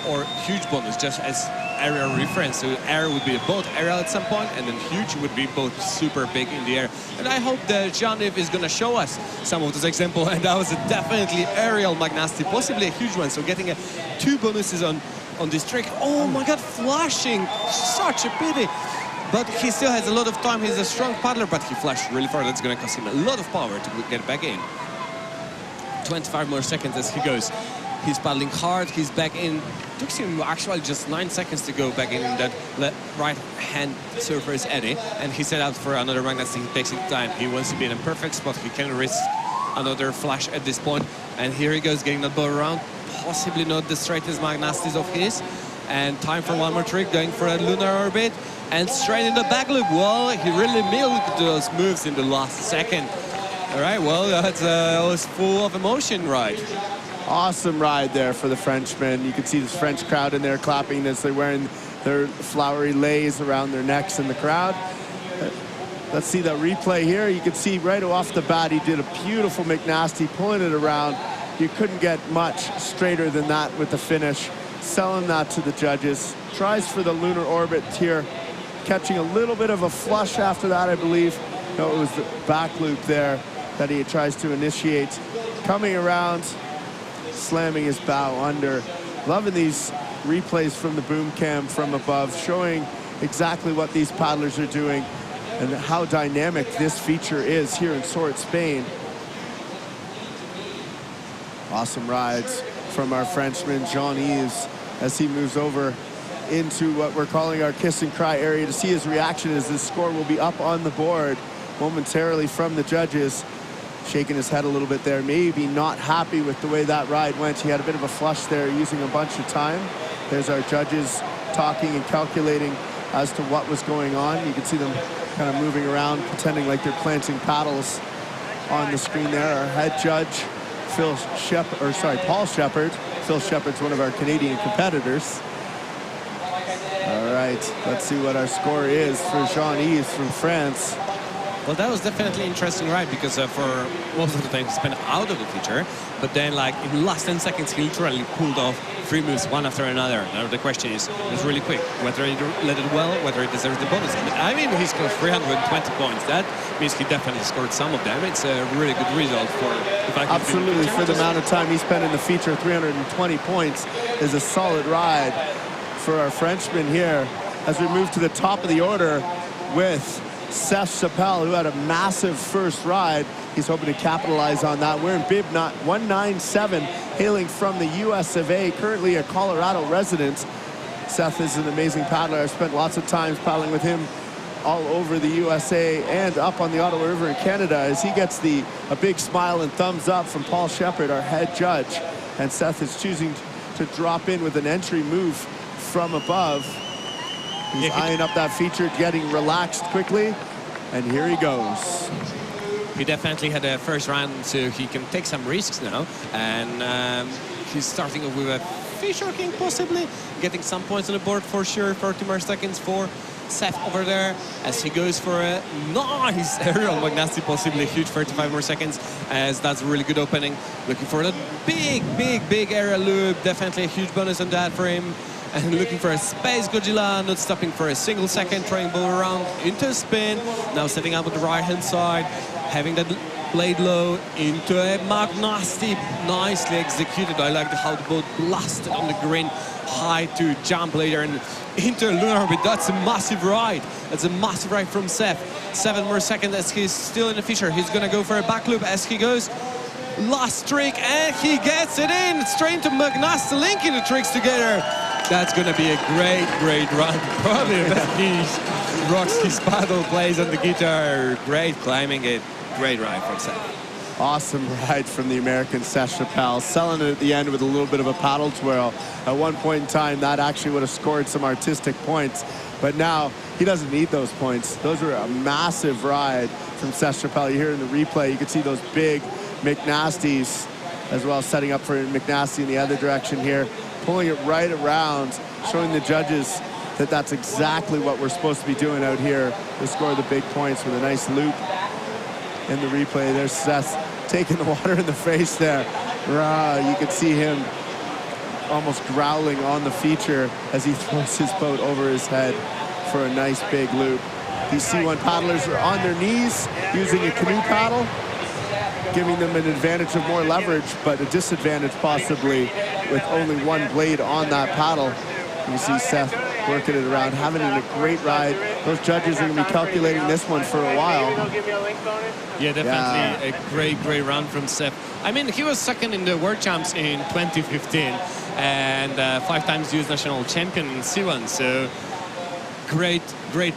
S1: or huge bonus, just as aerial reference. So air would be both aerial at some point, and then huge would be both super big in the air. And I hope that Jean-Yves is going to show us some of those examples, and that was definitely aerial Magnasti, possibly a huge one. So getting 2 bonuses on on this trick. Oh my God, flashing, such a pity. But he still has a lot of time. He's a strong paddler, but he flashed really far. That's going to cost him a lot of power to get back in. 25 more seconds as he goes. He's paddling hard. He's back in. Took him actually just 9 seconds to go back in that right-hand surface eddy. And he set out for another magnestic. He takes his time. He wants to be in a perfect spot. He can risk another flash at this point. And here he goes, getting that ball around. Possibly not the straightest magnestic of his. And time for one more trick, going for a lunar orbit. And straight in the back loop. Well, he really milked those moves in the last second. All right, well, that was full of emotion ride.
S2: Awesome ride there for the Frenchman. You can see this French crowd in there clapping as they're wearing their flowery leis around their necks in the crowd. Let's see the replay here. You can see right off the bat, he did a beautiful McNasty, pulling it around. You couldn't get much straighter than that with the finish. Selling that to the judges. Tries for the lunar orbit here, catching a little bit of a flush after that, I believe. No, it was the back loop there that he tries to initiate. Coming around, slamming his bow under. Loving these replays from the boom cam from above, showing exactly what these paddlers are doing and how dynamic this feature is here in Sort, Spain. Awesome rides from our Frenchman, Jonas, as he moves over into what we're calling our kiss and cry area to see his reaction as this score will be up on the board momentarily from the judges. Shaking his head a little bit there, maybe not happy with the way that ride went. He had a bit of a flush there, using a bunch of time. There's our judges talking and calculating as to what was going on. You can see them kind of moving around, pretending like they're planting paddles on the screen there. Our head judge, Paul Shepard. Phil Shepard's one of our Canadian competitors. All right, let's see what our score is for Jean-Yves from France.
S1: Well, that was definitely an interesting ride because for most of the time he spent out of the feature, but then like in the last 10 seconds he literally pulled off 3 moves one after another. Now the question is, it's really quick, whether he led it well, whether he deserves the bonus. I mean, he scored 320 points. That means he definitely scored some of them. It's a really good result for the fact.
S2: Absolutely, for the amount of time he spent in the feature, 320 points is a solid ride for our Frenchman here as we move to the top of the order with Seth Chappelle, who had a massive first ride. He's hoping to capitalize on that. We're in bib 197, hailing from the US of A, currently a Colorado resident. Seth is an amazing paddler. I've spent lots of times paddling with him all over the USA and up on the Ottawa River in Canada as he gets a big smile and thumbs up from Paul Shepard, our head judge. And Seth is choosing to drop in with an entry move from above. He's eyeing up that feature, getting relaxed quickly, and here he goes.
S1: He definitely had a first round, so he can take some risks now. And he's starting off with a Fisher King, possibly getting some points on the board for sure. 30 more seconds for Seth over there as he goes for a nice aerial McNasty, possibly a huge 35 more seconds, as that's a really good opening. Looking for that big aerial loop, definitely a huge bonus on that for him. And looking for a Space Godzilla, not stopping for a single second, throwing ball around into a spin. Now setting up on the right-hand side, having that blade low into a McNasty, nicely executed. I like how the boat blasted on the green, high to jump later and into a lunar orbit. That's a massive ride. That's a massive ride from Seth. 7 more seconds as he's still in the feature. He's gonna go for a back loop as he goes. Last trick, and he gets it in, straight to McNasty, linking the tricks together. That's gonna be a great run. Probably the best he rocks his paddle, plays on the guitar. Great climbing it. Great ride from Seth.
S2: Awesome ride from the American Seth Chappelle, selling it at the end with a little bit of a paddle twirl. At one point in time, that actually would have scored some artistic points, but now he doesn't need those points. Those were a massive ride from Seth Chappelle. You hear in the replay, you can see those big McNasties as well, setting up for McNasty in the other direction here, pulling it right around, showing the judges that that's exactly what we're supposed to be doing out here to score the big points with a nice loop. In the replay, there's Seth taking the water in the face there. You can see him almost growling on the feature as he throws his boat over his head for a nice big loop. These C1 paddlers are on their knees using a canoe paddle, giving them an advantage of more leverage, but a disadvantage possibly with only one blade on that paddle. You see Seth working it around, having a great ride. Those judges are going to be calculating this one for a while.
S1: Yeah, definitely a great run from Seth. I mean, he was second in the World Champs in 2015 and 5 times US national champion in C1. So great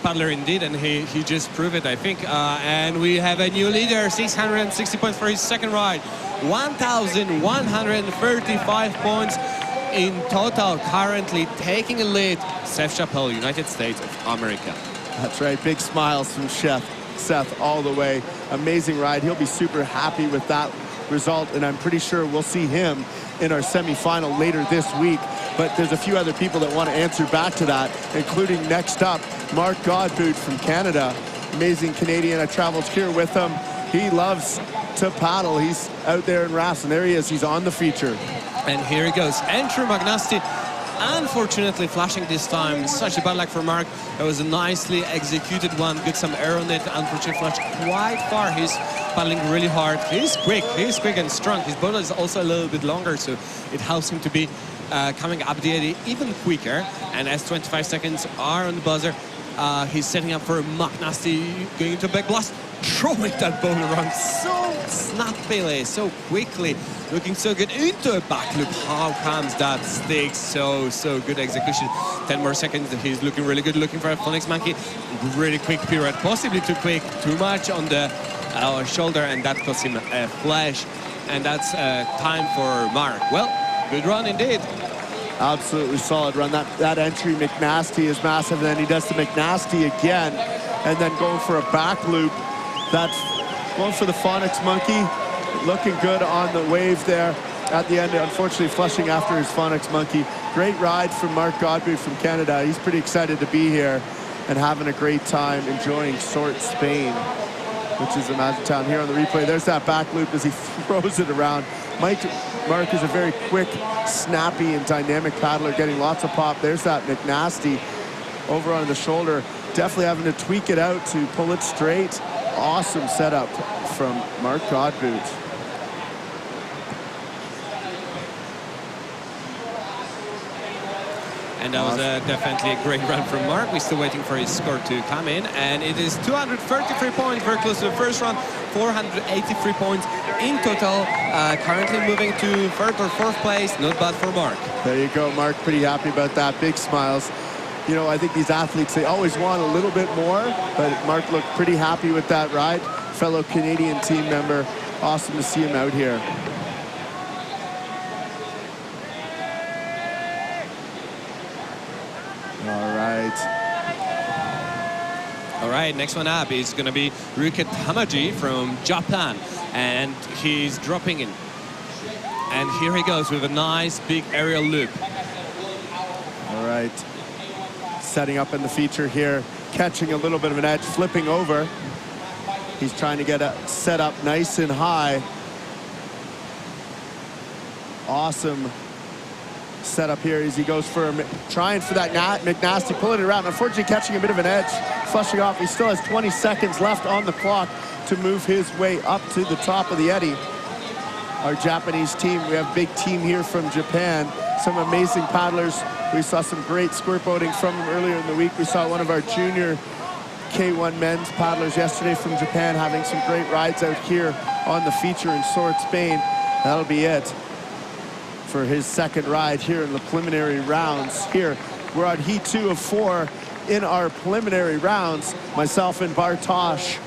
S1: paddler indeed, and he just proved it, I think. And we have a new leader, 660 points for his second ride. 1,135 points in total, currently taking a lead. Seth Chappell, United States of America.
S2: That's right, big smiles from Seth all the way. Amazing ride. He'll be super happy with that result, and I'm pretty sure we'll see him in our semifinal later this week. But there's a few other people that want to answer back to that, including next up, Mark Godbout from Canada. Amazing Canadian. I traveled here with him. He loves to paddle. He's out there in rafts, and there he is. He's on the feature.
S1: And here he goes, Andrew McNasty. Unfortunately, flashing this time. Such a bad luck for Mark. It was a nicely executed one. Good some air on it. Unfortunately, flashed quite far. He's paddling really hard. He's quick and strong. His boat is also a little bit longer, so it helps him to be coming up the eddy even quicker. And as 25 seconds are on the buzzer, he's setting up for McNasty, going into a back blast, throwing that boat around so snappily, so quickly, looking so good into a back loop. How comes that stick? So good execution. 10 more seconds. He's looking really good, looking for a Phoenix Monkey. Really quick pirouette, possibly too quick, too much on the shoulder, and that cost him a flash. And that's time for Mark. Well, good run indeed.
S2: Absolutely solid run. That entry, McNasty, is massive, and then he does the McNasty again, and then going for a back loop. That's going for the Phonics Monkey. Looking good on the wave there at the end. Unfortunately, flushing after his Phonics Monkey. Great ride from Mark Godbout from Canada. He's pretty excited to be here and having a great time enjoying Sort Spain, which is a magic town. Here on the replay, there's that back loop as he throws it around. Mark is a very quick, snappy, and dynamic paddler, getting lots of pop. There's that McNasty over on the shoulder. Definitely having to tweak it out to pull it straight. Awesome setup from Mark Godbout.
S1: And that was definitely a great run from Mark. We're still waiting for his score to come in. And it is 233 points, very close to the first round. 483 points in total. Currently moving to third or fourth place. Not bad for Mark.
S2: There you go, Mark. Pretty happy about that. Big smiles. You know, I think these athletes, they always want a little bit more, but Mark looked pretty happy with that ride. Fellow Canadian team member. Awesome to see him out here.
S1: All right, next one up is going to be Ryuke Tamaji from Japan, and he's dropping in. And here he goes with a nice big aerial loop.
S2: All right, setting up in the feature here, catching a little bit of an edge, flipping over. He's trying to get it set up nice and high. Awesome setup here as he goes for trying for that McNasty, pulling it around. Unfortunately, catching a bit of an edge, flushing off. He still has 20 seconds left on the clock to move his way up to the top of the eddy. Our Japanese team, we have a big team here from Japan. Some amazing paddlers. We saw some great squirt boating from them earlier in the week. We saw one of our junior K1 men's paddlers yesterday from Japan having some great rides out here on the feature in Sort Spain. That'll be it for his second ride here in the preliminary rounds. Here, we're on Heat 2 of 4 in our preliminary rounds. Myself and Bartosz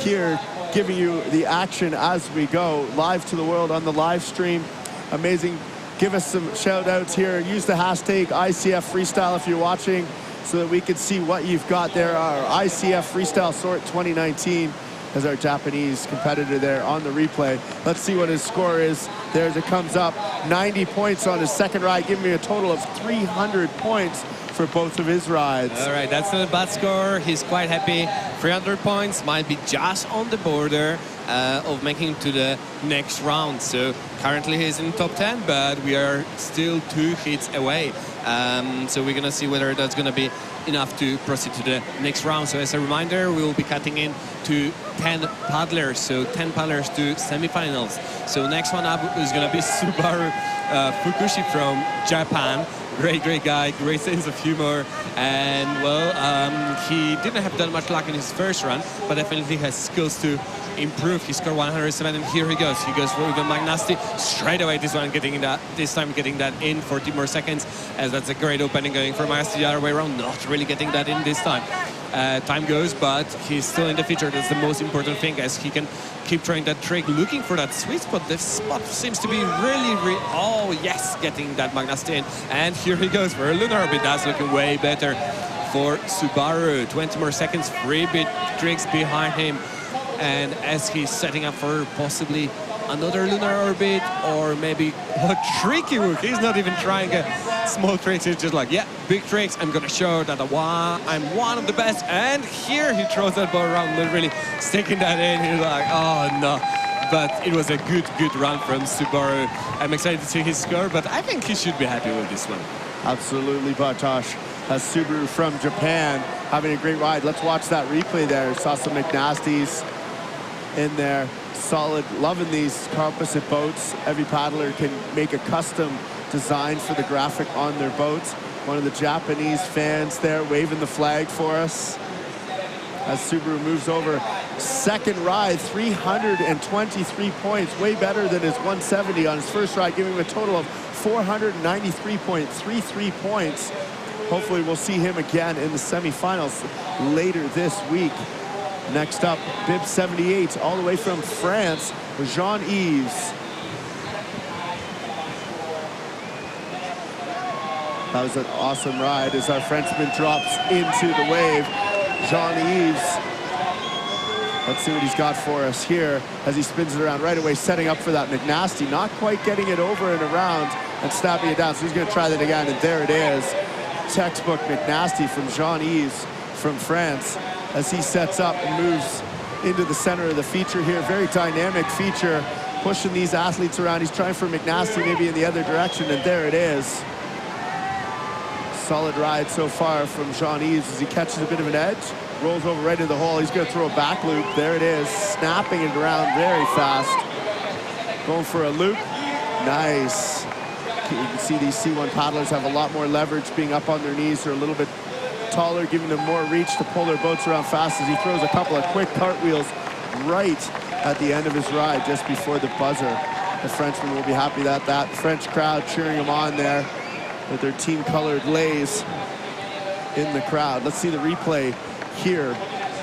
S2: here giving you the action as we go live to the world on the live stream. Amazing. Give us some shout outs here. Use the hashtag ICF Freestyle if you're watching so that we can see what you've got there. Our ICF Freestyle Sort 2019 as our Japanese competitor there on the replay. Let's see what his score is. There as it comes up. 90 points on his second ride, giving me a total of 300 points for both of his rides.
S1: All right, that's not a bad score. He's quite happy. 300 points might be just on the border of making to the next round. So currently he's in top 10, but we are still 2 hits away. So we're gonna see whether that's gonna be enough to proceed to the next round. So as a reminder, we will be cutting in to 10 paddlers, so 10 paddlers to semifinals. So next one up is gonna be Subaru Tsukushi from Japan. Great guy, great sense of humor, and well, he didn't have that much luck in his first run, but definitely has skills to improve. He scored 107, and here he goes. He goes for the Magnasti straight away. This time getting that in 40 more seconds, as that's a great opening going for Magnasti the other way around. Not really getting that in this time. Time goes, but he's still in the feature. That's the most important thing, as he can keep trying that trick, looking for that sweet spot. The spot seems to be really, oh yes, getting that Magnasti in. And here he goes for a lunar orbit. That's looking way better for Subaru. 20 more seconds, 3 bit tricks behind him. And as he's setting up for possibly another lunar orbit, or maybe a tricky hook. He's not even trying a small tricks. He's just like, yeah, big tricks. I'm gonna show that I'm one of the best. And here he throws that ball around, literally sticking that in. He's like, oh no. But it was a good run from Subaru. I'm excited to see his score, but I think he should be happy with this one.
S2: Absolutely, Bartosz. Subaru from Japan having a great ride. Let's watch that replay there. Saw some McNasties in there. Solid. Loving these composite boats. Every paddler can make a custom design for the graphic on their boats. One of the Japanese fans there waving the flag for us as Subaru moves over. Second ride, 323 points, way better than his 170 on his first ride, giving him a total of 493.33 points. Hopefully we'll see him again in the semifinals later this week. Next up, bib 78, all the way from France, Jean-Yves. That was an awesome ride as our Frenchman drops into the wave. Jean-Yves, let's see what he's got for us here as he spins it around right away, setting up for that McNasty, not quite getting it over and around and snapping it down. So he's going to try that again, and there it is. Textbook McNasty from Jean-Yves from France as he sets up and moves into the center of the feature here. Very dynamic feature, pushing these athletes around. He's trying for McNasty maybe in the other direction, and there it is. Solid ride so far from Jean-Yves as he catches a bit of an edge, rolls over right into the hole. He's going to throw a back loop. There it is, snapping it around very fast. Going for a loop. Nice. You can see these C1 paddlers have a lot more leverage, being up on their knees. They're a little bit taller, giving them more reach to pull their boats around fast as he throws a couple of quick cartwheels right at the end of his ride, just before the buzzer. The Frenchman will be happy that French crowd cheering him on there with their team-colored leis in the crowd. Let's see the replay here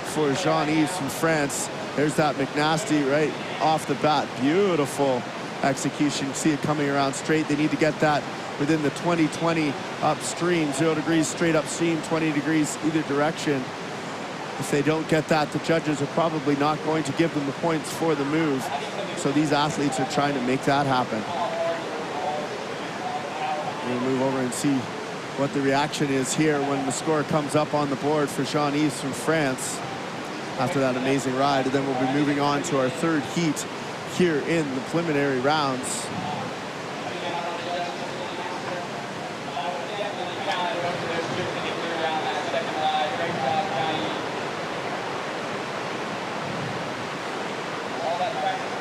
S2: for Jean-Yves from France. There's that McNasty right off the bat. Beautiful execution. You see it coming around straight. They need to get that within the 20-20 upstream, 0 degrees straight upstream, 20 degrees either direction. If they don't get that, the judges are probably not going to give them the points for the move. So these athletes are trying to make that happen. We'll move over and see what the reaction is here when the score comes up on the board for Jean-Yves from France after that amazing ride. And then we'll be moving on to our third heat here in the preliminary rounds.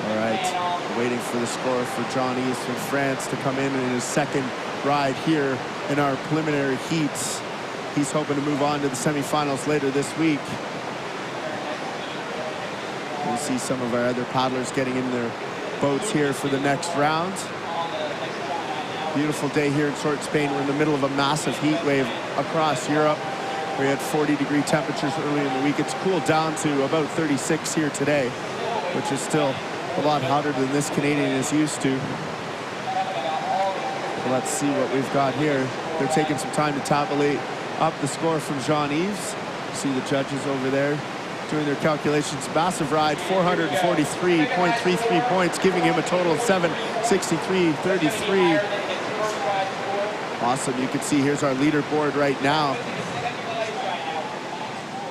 S2: All right, waiting for the score for Jean-Yves from France to come in his second ride here in our preliminary heats. He's hoping to move on to the semifinals later this week. We'll see some of our other paddlers getting in their boats here for the next round. Beautiful day here in Sort, Spain. We're in the middle of a massive heat wave across Europe. We had 40-degree temperatures early in the week. It's cooled down to about 36 here today, which is still a lot hotter than this Canadian is used to. Let's see what we've got here. They're taking some time to tabulate up the score from Jean-Yves. See the judges over there doing their calculations. Massive ride, 443.33 points, giving him a total of 763.33. Awesome. You can see here's our leaderboard right now.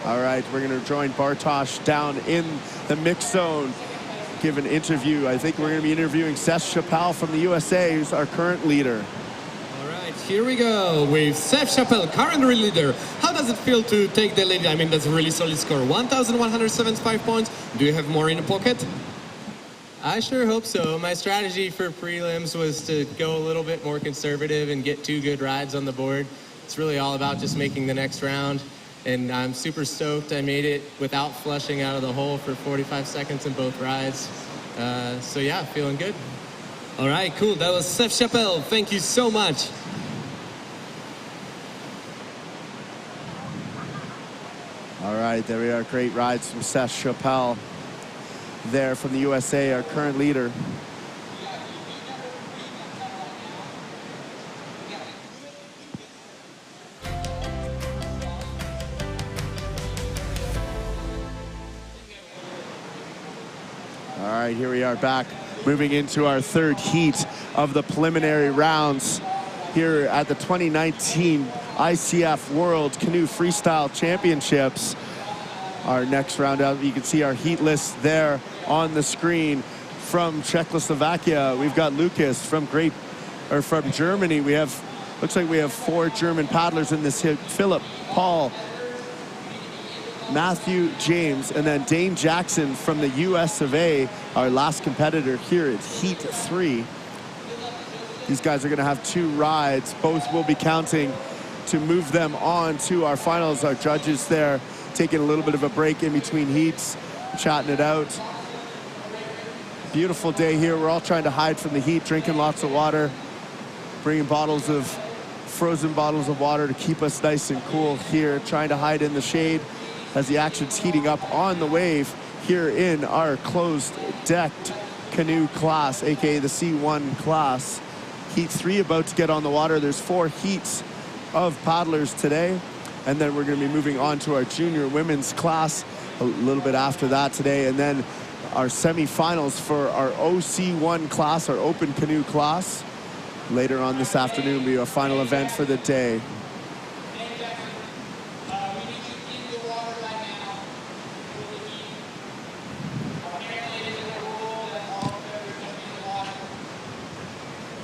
S2: All right, we're going to join Bartosz down in the mix zone. give an interview. I think we're going to be interviewing Seth Chappelle from the USA, who's our current leader.
S4: All right, here we go with Seth Chappelle, current leader. How does it feel to take the lead? I mean, that's a really solid score. 1,175 points. Do you have more in the pocket?
S6: I sure hope so. My strategy for prelims was to go a little bit more conservative and get 2 good rides on the board. It's really all about just making the next round. And I'm super stoked I made it without flushing out of the hole for 45 seconds in both rides. So yeah, feeling good.
S4: All right, cool. That was Seth Chappelle. Thank you so much.
S2: All right, there we are. Great rides from Seth Chappelle there from the USA, our current leader. All right, here we are back, moving into our third heat of the preliminary rounds here at the 2019 ICF World Canoe Freestyle Championships. Our next round out, you can see our heat list there on the screen. From Czechoslovakia, we've got Lucas. From Germany, we have, looks like we have 4 German paddlers in this heat. Philip, Paul, Matthew, James, and then Dane Jackson from the US of A, our last competitor here at Heat 3. These guys are going to have 2 rides. Both will be counting to move them on to our finals. Our judges there taking a little bit of a break in between heats, chatting it out. Beautiful day here. We're all trying to hide from the heat, drinking lots of water, bringing frozen bottles of water to keep us nice and cool here, trying to hide in the shade as the action's heating up on the wave here in our closed decked canoe class, aka the C1 class. Heat 3 about to get on the water. There's 4 heats of paddlers today, and then we're going to be moving on to our junior women's class a little bit after that today, and then our semifinals for our OC1 class, our open canoe class. Later on this afternoon will be our final event for the day.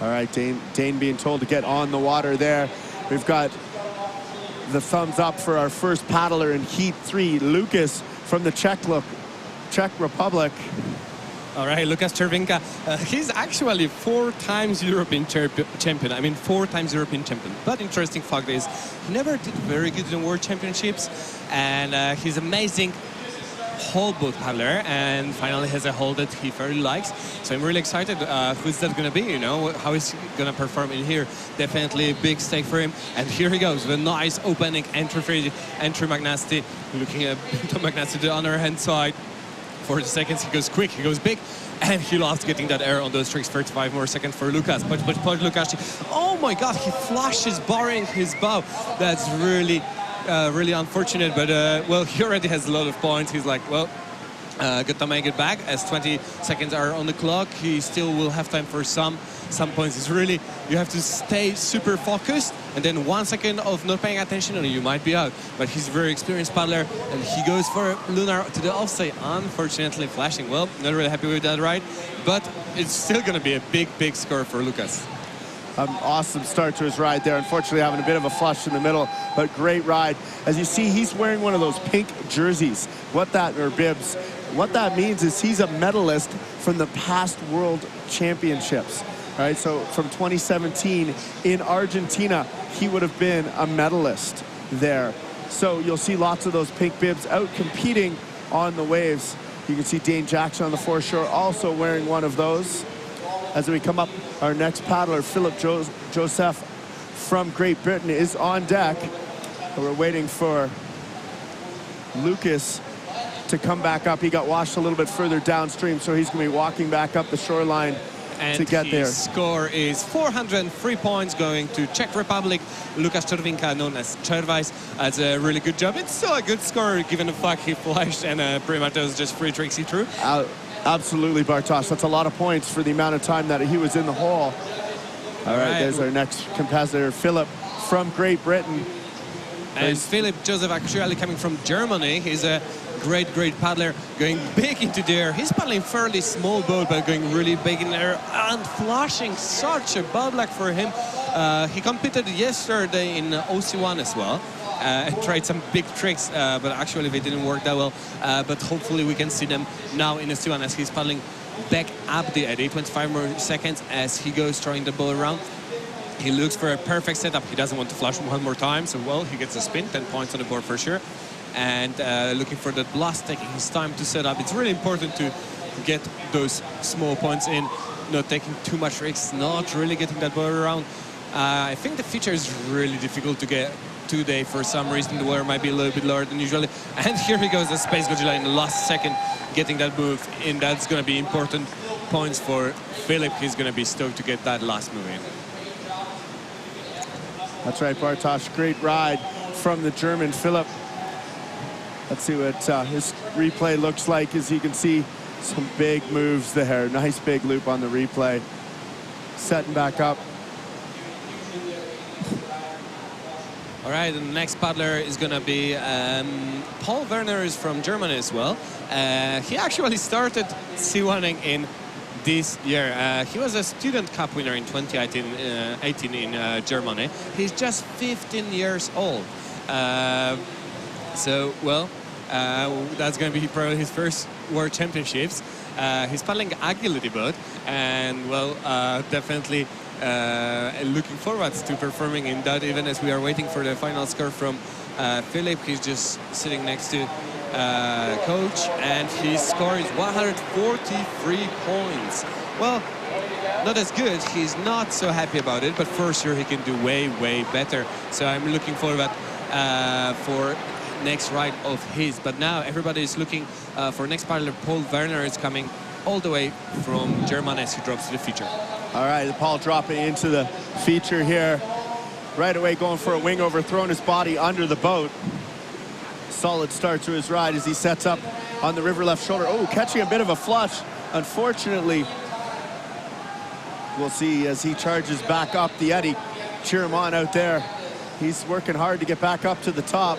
S2: All right, Dane being told to get on the water there. We've got the thumbs up for our first paddler in Heat 3, Lucas from the Czech Republic.
S1: All right, Lukas Czervinka. He's actually 4 times European champion. I mean, 4 times European champion. But interesting fact is, he never did very good in World Championships, and he's amazing whole boat paddler, and finally has a hole that he very likes. So I'm really excited. Who's that going to be? You know, how is he going to perform in here? Definitely a big stake for him. And here he goes, the nice opening entry McNasty, looking at McNasty the other hand side. 40 seconds, he goes quick, he goes big, and he loves getting that air on those tricks. 35 more seconds for Lucas. But Lukas, oh my God, he flashes barring his bow. That's really unfortunate, but well, he already has a lot of points. He's like, well, good to make it back as 20 seconds are on the clock. He still will have time for some points. It's really, you have to stay super focused, and then 1 second of not paying attention and you might be out. But he's a very experienced paddler, and he goes for Lunar to the offside, unfortunately flashing. Well, not really happy with that ride, but it's still going to be a big score for Lucas.
S2: Awesome start to his ride there. Unfortunately, having a bit of a flush in the middle, but great ride. As you see, he's wearing one of those pink jerseys. Or bibs. What that means is he's a medalist from the past World Championships. All right, so from 2017 in Argentina, he would have been a medalist there. So you'll see lots of those pink bibs out competing on the waves. You can see Dane Jackson on the foreshore also wearing one of those. As we come up, our next paddler, Philip Joseph from Great Britain, is on deck. We're waiting for Lucas to come back up. He got washed a little bit further downstream, so he's going to be walking back up the shoreline to get there.
S1: His score is 403 points going to Czech Republic. Lukas Czervinka, known as Czervais, that's a really good job. It's still a good score given the fact he flashed and pretty much those just 3 tricks he threw.
S2: Absolutely, Bartosz. That's a lot of points for the amount of time that he was in the hole. All right, there's our next competitor, Philip from Great Britain.
S1: And Philip Joseph actually coming from Germany. He's a Great paddler, going big into the air. He's paddling fairly small boat, but going really big in there and flashing. Such a bad luck for him. He competed yesterday in OC1 as well. And tried some big tricks, but actually they didn't work that well. But hopefully we can see them now in OC1 as he's paddling back up the eddy. 25 more seconds as he goes throwing the ball around. He looks for a perfect setup. He doesn't want to flash one more time, so well, he gets a spin, 10 points on the board for sure. And looking for that blast, taking his time to set up. It's really important to get those small points in, not taking too much risks, not really getting that ball around. I think the feature is really difficult to get today for some reason. The water might be a little bit lower than usually. And here he goes, the Space Godzilla in the last second, getting that move in. That's going to be important points for Philip. He's going to be stoked to get that last move in.
S2: That's right, Bartosz. Great ride from the German Philip. Let's see what his replay looks like. As you can see, some big moves there. Nice big loop on the replay. Setting back up.
S1: All right, and the next paddler is going to be Paul Werner, is from Germany as well. He actually started C1ing in this year. He was a Student Cup winner in 2018 in Germany. He's just 15 years old. So, well, that's going to be probably his first World Championships. He's paddling agility boat, and, well, definitely looking forward to performing in that, even as we are waiting for the final score from Philip. He's just sitting next to coach, and his score is 143 points. Well, not as good. He's not so happy about it, but for sure he can do way better. So I'm looking forward for next ride of his. But now everybody is looking for next paddler. Paul Werner is coming all the way from Germany as he drops to the feature.
S2: All right, Paul dropping into the feature here. Right away going for a wing over, throwing his body under the boat. Solid start to his ride as he sets up on the river left shoulder. Oh, catching a bit of a flush. Unfortunately, we'll see as he charges back up the eddy. Cheer him on out there. He's working hard to get back up to the top.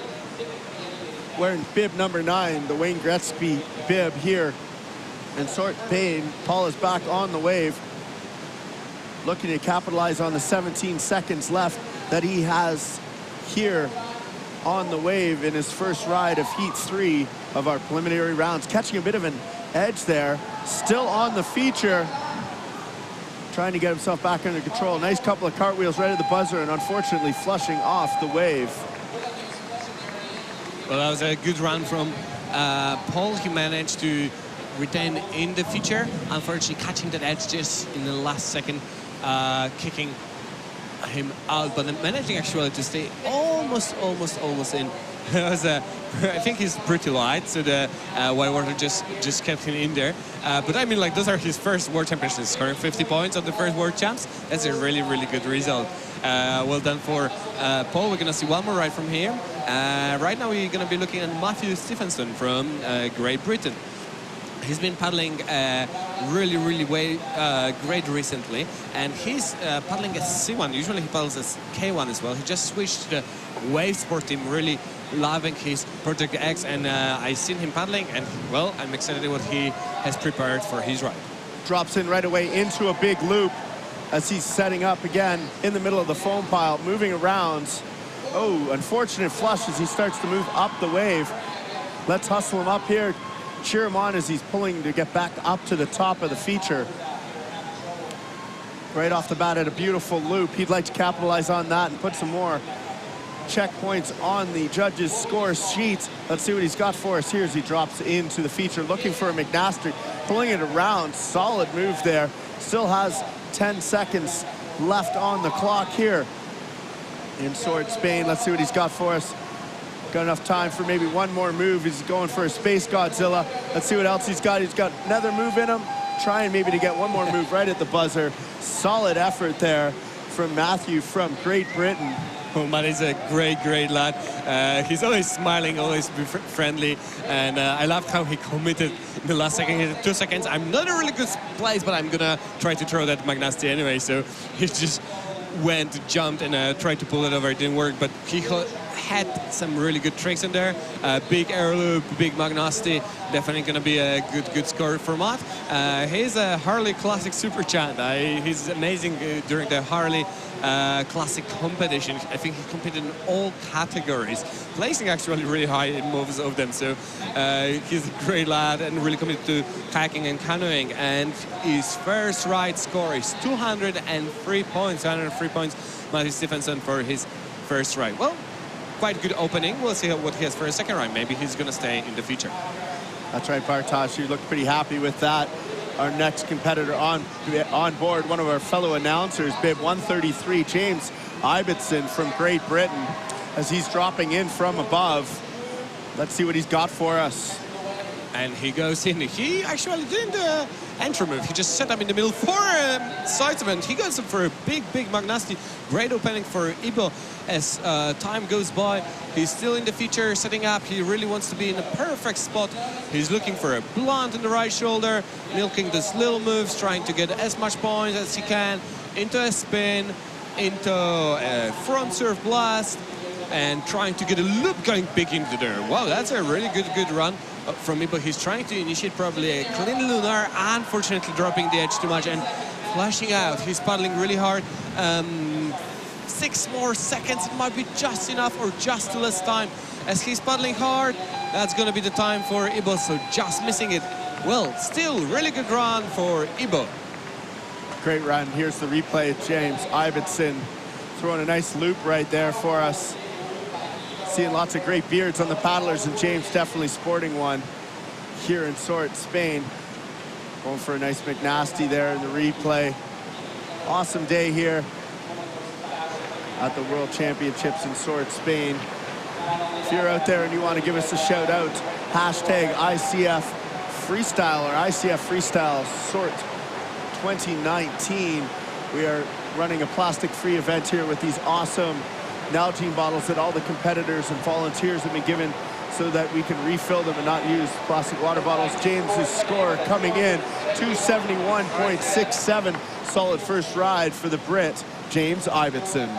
S2: Wearing bib number 9, the Wayne Gretzky bib here. And Sort Payne, Paul is back on the wave. Looking to capitalize on the 17 seconds left that he has here on the wave in his first ride of Heat 3 of our preliminary rounds. Catching a bit of an edge there. Still on the feature. Trying to get himself back under control. Nice couple of cartwheels right at the buzzer, and unfortunately flushing off the wave.
S1: Well, that was a good run from Paul. He managed to retain in the feature. Unfortunately, catching that edge just in the last second, kicking him out, but managing actually to stay almost in. I think he's pretty light, so the white water just kept him in there. But I mean, like, those are his first World Championships, scoring 50 points on the first World Champs. That's a really good result. Well done for Paul. We're gonna see one more ride from here. Right now we're gonna be looking at Matthew Stevenson from Great Britain. He's been paddling really great recently, and he's paddling a C1. Usually he paddles a K1 as well. He just switched to the wave sport team, really loving his Project X, and I've seen him paddling, and, well, I'm excited what he has prepared for his ride.
S2: Drops in right away into a big loop as he's setting up again in the middle of the foam pile, moving around. Oh, unfortunate flush as he starts to move up the wave. Let's hustle him up here. Cheer him on as he's pulling to get back up to the top of the feature. Right off the bat at a beautiful loop. He'd like to capitalize on that and put some more checkpoints on the judges' score sheets. Let's see what he's got for us here as he drops into the feature, looking for a McNaster, pulling it around. Solid move there. Still has 10 seconds left on the clock here in Sword Spain. Let's see what he's got for us. Got enough time for maybe one more move. He's going for a Space Godzilla. Let's see what else he's got. He's got another move in him. Trying maybe to get one more move right at the buzzer. Solid effort there from Matthew from Great Britain.
S1: Oh, man, he's a great lad. He's always smiling, always friendly, and I loved how he committed in the last second. He had 2 seconds. I'm not in a really good place, but I'm gonna try to throw that McNasty anyway. So he just went, jumped, and tried to pull it over. It didn't work, but he had some really good tricks in there. Big air loop, big Magnosti, definitely going to be a good score for Matt. He's a Harley Classic Super Champ. He's amazing during the Harley Classic competition. I think he competed in all categories, placing actually really high in most of them. So he's a great lad and really committed to kayaking and canoeing. And his first ride score is 203 points. 203 points, Matthew Stevenson, for his first ride. Well, quite good opening. We'll see what he has for a second ride. Maybe he's going to stay in the future.
S2: That's right, Bartosz. You look pretty happy with that. Our next competitor on board, one of our fellow announcers, bib 133, James Ibbotson from Great Britain, as he's dropping in from above. Let's see what he's got for us.
S1: And he goes in. He actually didn't entry move. He just set up in the middle for sides event. He goes for a big Magnosti. Great opening for Ibo. As time goes by, he's still in the feature, setting up. He really wants to be in a perfect spot. He's looking for a blunt in the right shoulder, milking those little moves, trying to get as much points as he can into a spin, into a front surf blast, and trying to get a loop going big into there. Wow, that's a really good run from Ibo. He's trying to initiate probably a clean lunar, unfortunately dropping the edge too much and flashing out. He's paddling really hard. 6 more seconds, it might be just enough or just less time. As he's paddling hard, that's going to be the time for Ibo, so just missing it. Well, still really good run for Ibo.
S2: Great run. Here's the replay. James Ibbotson throwing a nice loop right there for us. Seeing lots of great beards on the paddlers, and James definitely sporting one here in Sort, Spain. Going for a nice McNasty there in the replay. Awesome day here at the World Championships in Sort, Spain. If you're out there and you want to give us a shout out, hashtag ICF Freestyle or ICF Freestyle Sort 2019. We are running a plastic-free event here with these awesome Nalgene bottles that all the competitors and volunteers have been given so that we can refill them and not use plastic water bottles. James's score coming in 271.67. Solid first ride for the Brit, James Ibbotson.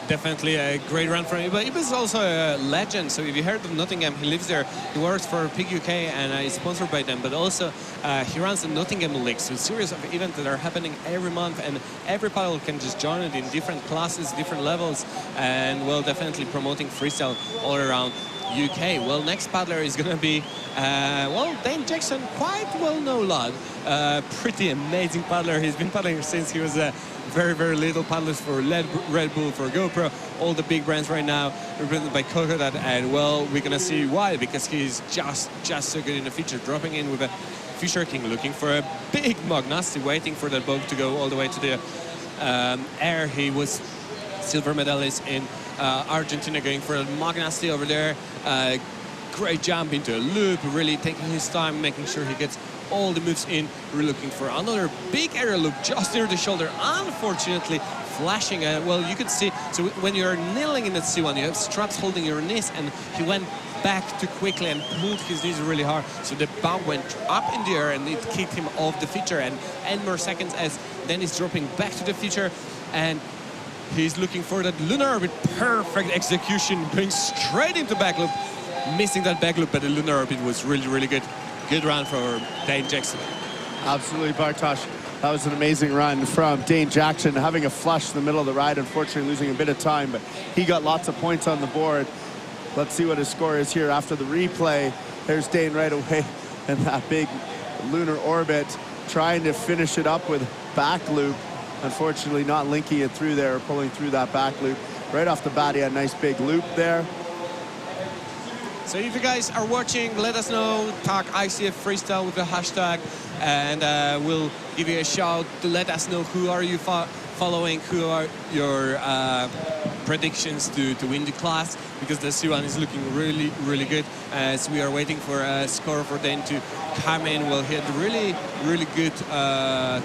S1: Definitely a great run from Ibo. Ibo is also a legend, so if you heard of Nottingham, he lives there. He works for Pig UK and is sponsored by them, but also he runs the Nottingham League, so a series of events that are happening every month, and every paddle can just join it in different classes, different levels, and well, definitely promoting freestyle all around UK. Well, next paddler is going to be, well, Dane Jackson, quite well-known lad. Pretty amazing paddler. He's been paddling since he was a very little paddlers for Red Bull, for GoPro, all the big brands right now, represented by Coconut, and well, we're gonna see why, because he's just so good in the feature, dropping in with a Fisher King, looking for a big Magnosti, waiting for that boat to go all the way to the air. He was silver medalist in Argentina, going for a Magnosti over there. Great jump into a loop, really taking his time, making sure he gets all the moves in. We're looking for another big aerial loop just near the shoulder, unfortunately flashing. Well, you could see, so when you're kneeling in the C1, you have straps holding your knees, and he went back too quickly and pulled his knees really hard, so the bump went up in the air and it kicked him off the feature, and 8 more seconds as then he's dropping back to the feature, and he's looking for that lunar orbit. Perfect execution, going straight into back loop, missing that back loop, but the lunar orbit was really good. Good run for Dane Jackson.
S2: Absolutely, Bartosz. That was an amazing run from Dane Jackson, having a flush in the middle of the ride, unfortunately losing a bit of time, but he got lots of points on the board. Let's see what his score is here after the replay. There's Dane right away in that big lunar orbit, trying to finish it up with back loop. Unfortunately, not linking it through there, or pulling through that back loop. Right off the bat, he had a nice big loop there.
S1: So if you guys are watching, let us know, tag ICF Freestyle with the hashtag, and we'll give you a shout to let us know who are you following, who are your predictions to win the class, because the C1 is looking really good, as we are waiting for a score for Dane to come in. Well, he had really good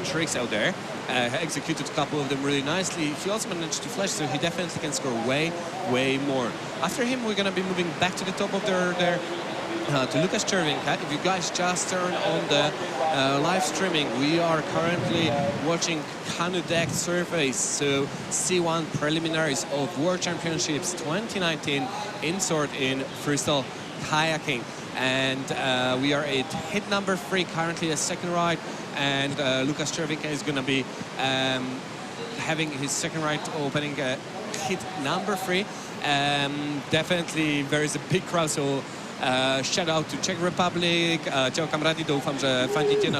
S1: tricks out there. Executed a couple of them really nicely. He also managed to flash, so he definitely can score way more. After him, we're gonna be moving back to the top of there to Lucas Chervinka. If you guys just turn on the live streaming, we are currently watching Canoe deck surveys, so C1 preliminaries of World Championships 2019 in sword in freestyle kayaking. And we are at hit number 3, currently a second ride, and Lukas Czerwinka is going to be having his second ride opening hit number 3. Definitely there is a big crowd, so shout out to Czech Republic, ciao kamradi, doufam, że fandíte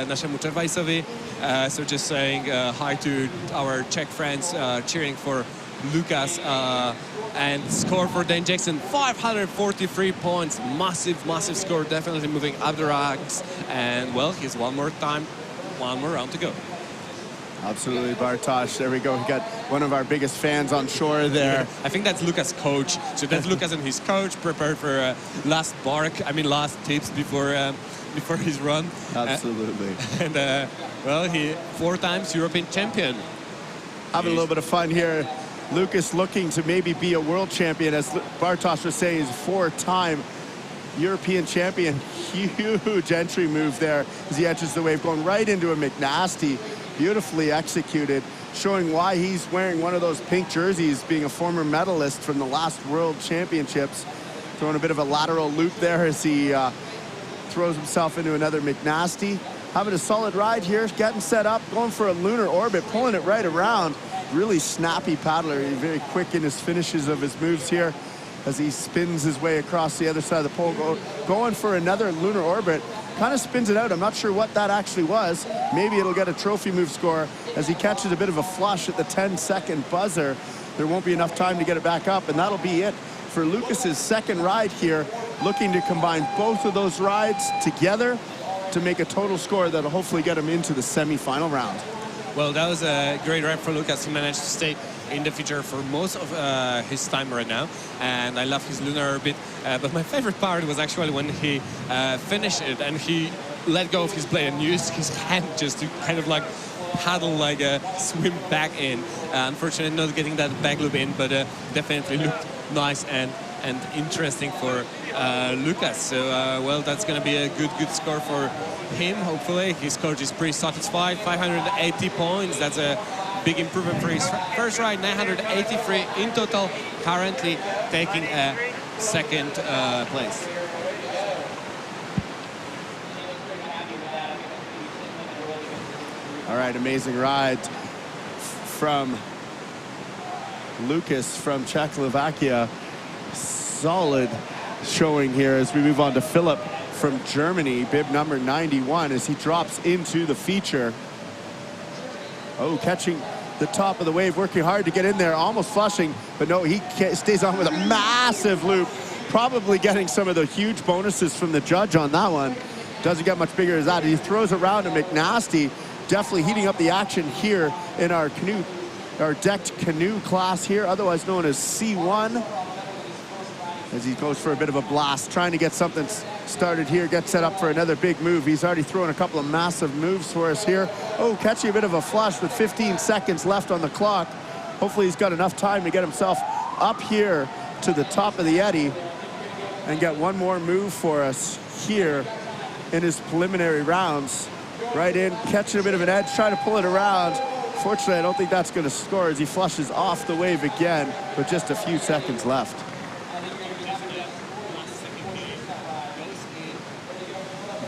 S1: naszemu Czerwajsowi. So just saying hi to our Czech friends cheering for Lukas. And score for Dane Jackson, 543 points, massive score, definitely moving up the ranks. And well, he's one more round to go.
S2: Absolutely, Bartosz. There we go. We got one of our biggest fans on shore there.
S1: I think that's Lukas' coach. So that's Lukas and his coach prepared for last tips before his run.
S2: Absolutely.
S1: And well, he 4 times European champion.
S2: Having a little bit of fun here. Lukas looking to maybe be a world champion, as Bartosz was saying, he's a 4-time European champion. Huge entry move there as he enters the wave, going right into a McNasty. Beautifully executed, showing why he's wearing one of those pink jerseys, being a former medalist from the last World Championships. Throwing a bit of a lateral loop there as he throws himself into another McNasty. Having a solid ride here, getting set up, going for a lunar orbit, pulling it right around. Really snappy paddler, he's very quick in his finishes of his moves here as he spins his way across the other side of the pole, going for another lunar orbit. Kind of spins it out. I'm not sure what that actually was. Maybe it'll get a trophy move score as he catches a bit of a flush at the 10-second buzzer. There won't be enough time to get it back up, and that'll be it for Lukas's second ride here, looking to combine both of those rides together to make a total score that'll hopefully get him into the semi-final round.
S1: Well, that was a great ride for Lukas. He managed to stay in the feature for most of his time right now, and I love his lunar orbit. But my favorite part was actually when he finished it and he let go of his blade and used his hand just to kind of like paddle, like swim back in. Unfortunately, not getting that back loop in, but definitely looked nice and interesting for Lukas. So well, that's going to be a good score for him. Hopefully his coach is pretty satisfied. 580 points, that's a big improvement for his first ride. 983 in total, currently taking a second place.
S2: All right, amazing ride from Lukas from Czechoslovakia. Solid showing here as we move on to Philip from Germany, bib number 91, as he drops into the feature. Oh, catching the top of the wave, working hard to get in there, almost flushing, but no, he stays on with a massive loop, probably getting some of the huge bonuses from the judge on that one. Doesn't get much bigger as that. He throws around a McNasty, definitely heating up the action here in our canoe, our decked canoe class here, otherwise known as C1. As he goes for a bit of a blast, trying to get something started here, get set up for another big move. He's already thrown a couple of massive moves for us here. Oh, catching a bit of a flush with 15 seconds left on the clock. Hopefully he's got enough time to get himself up here to the top of the eddy and get one more move for us here in his preliminary rounds. Right in, catching a bit of an edge, trying to pull it around. Fortunately, I don't think that's going to score as he flushes off the wave again with just a few seconds left.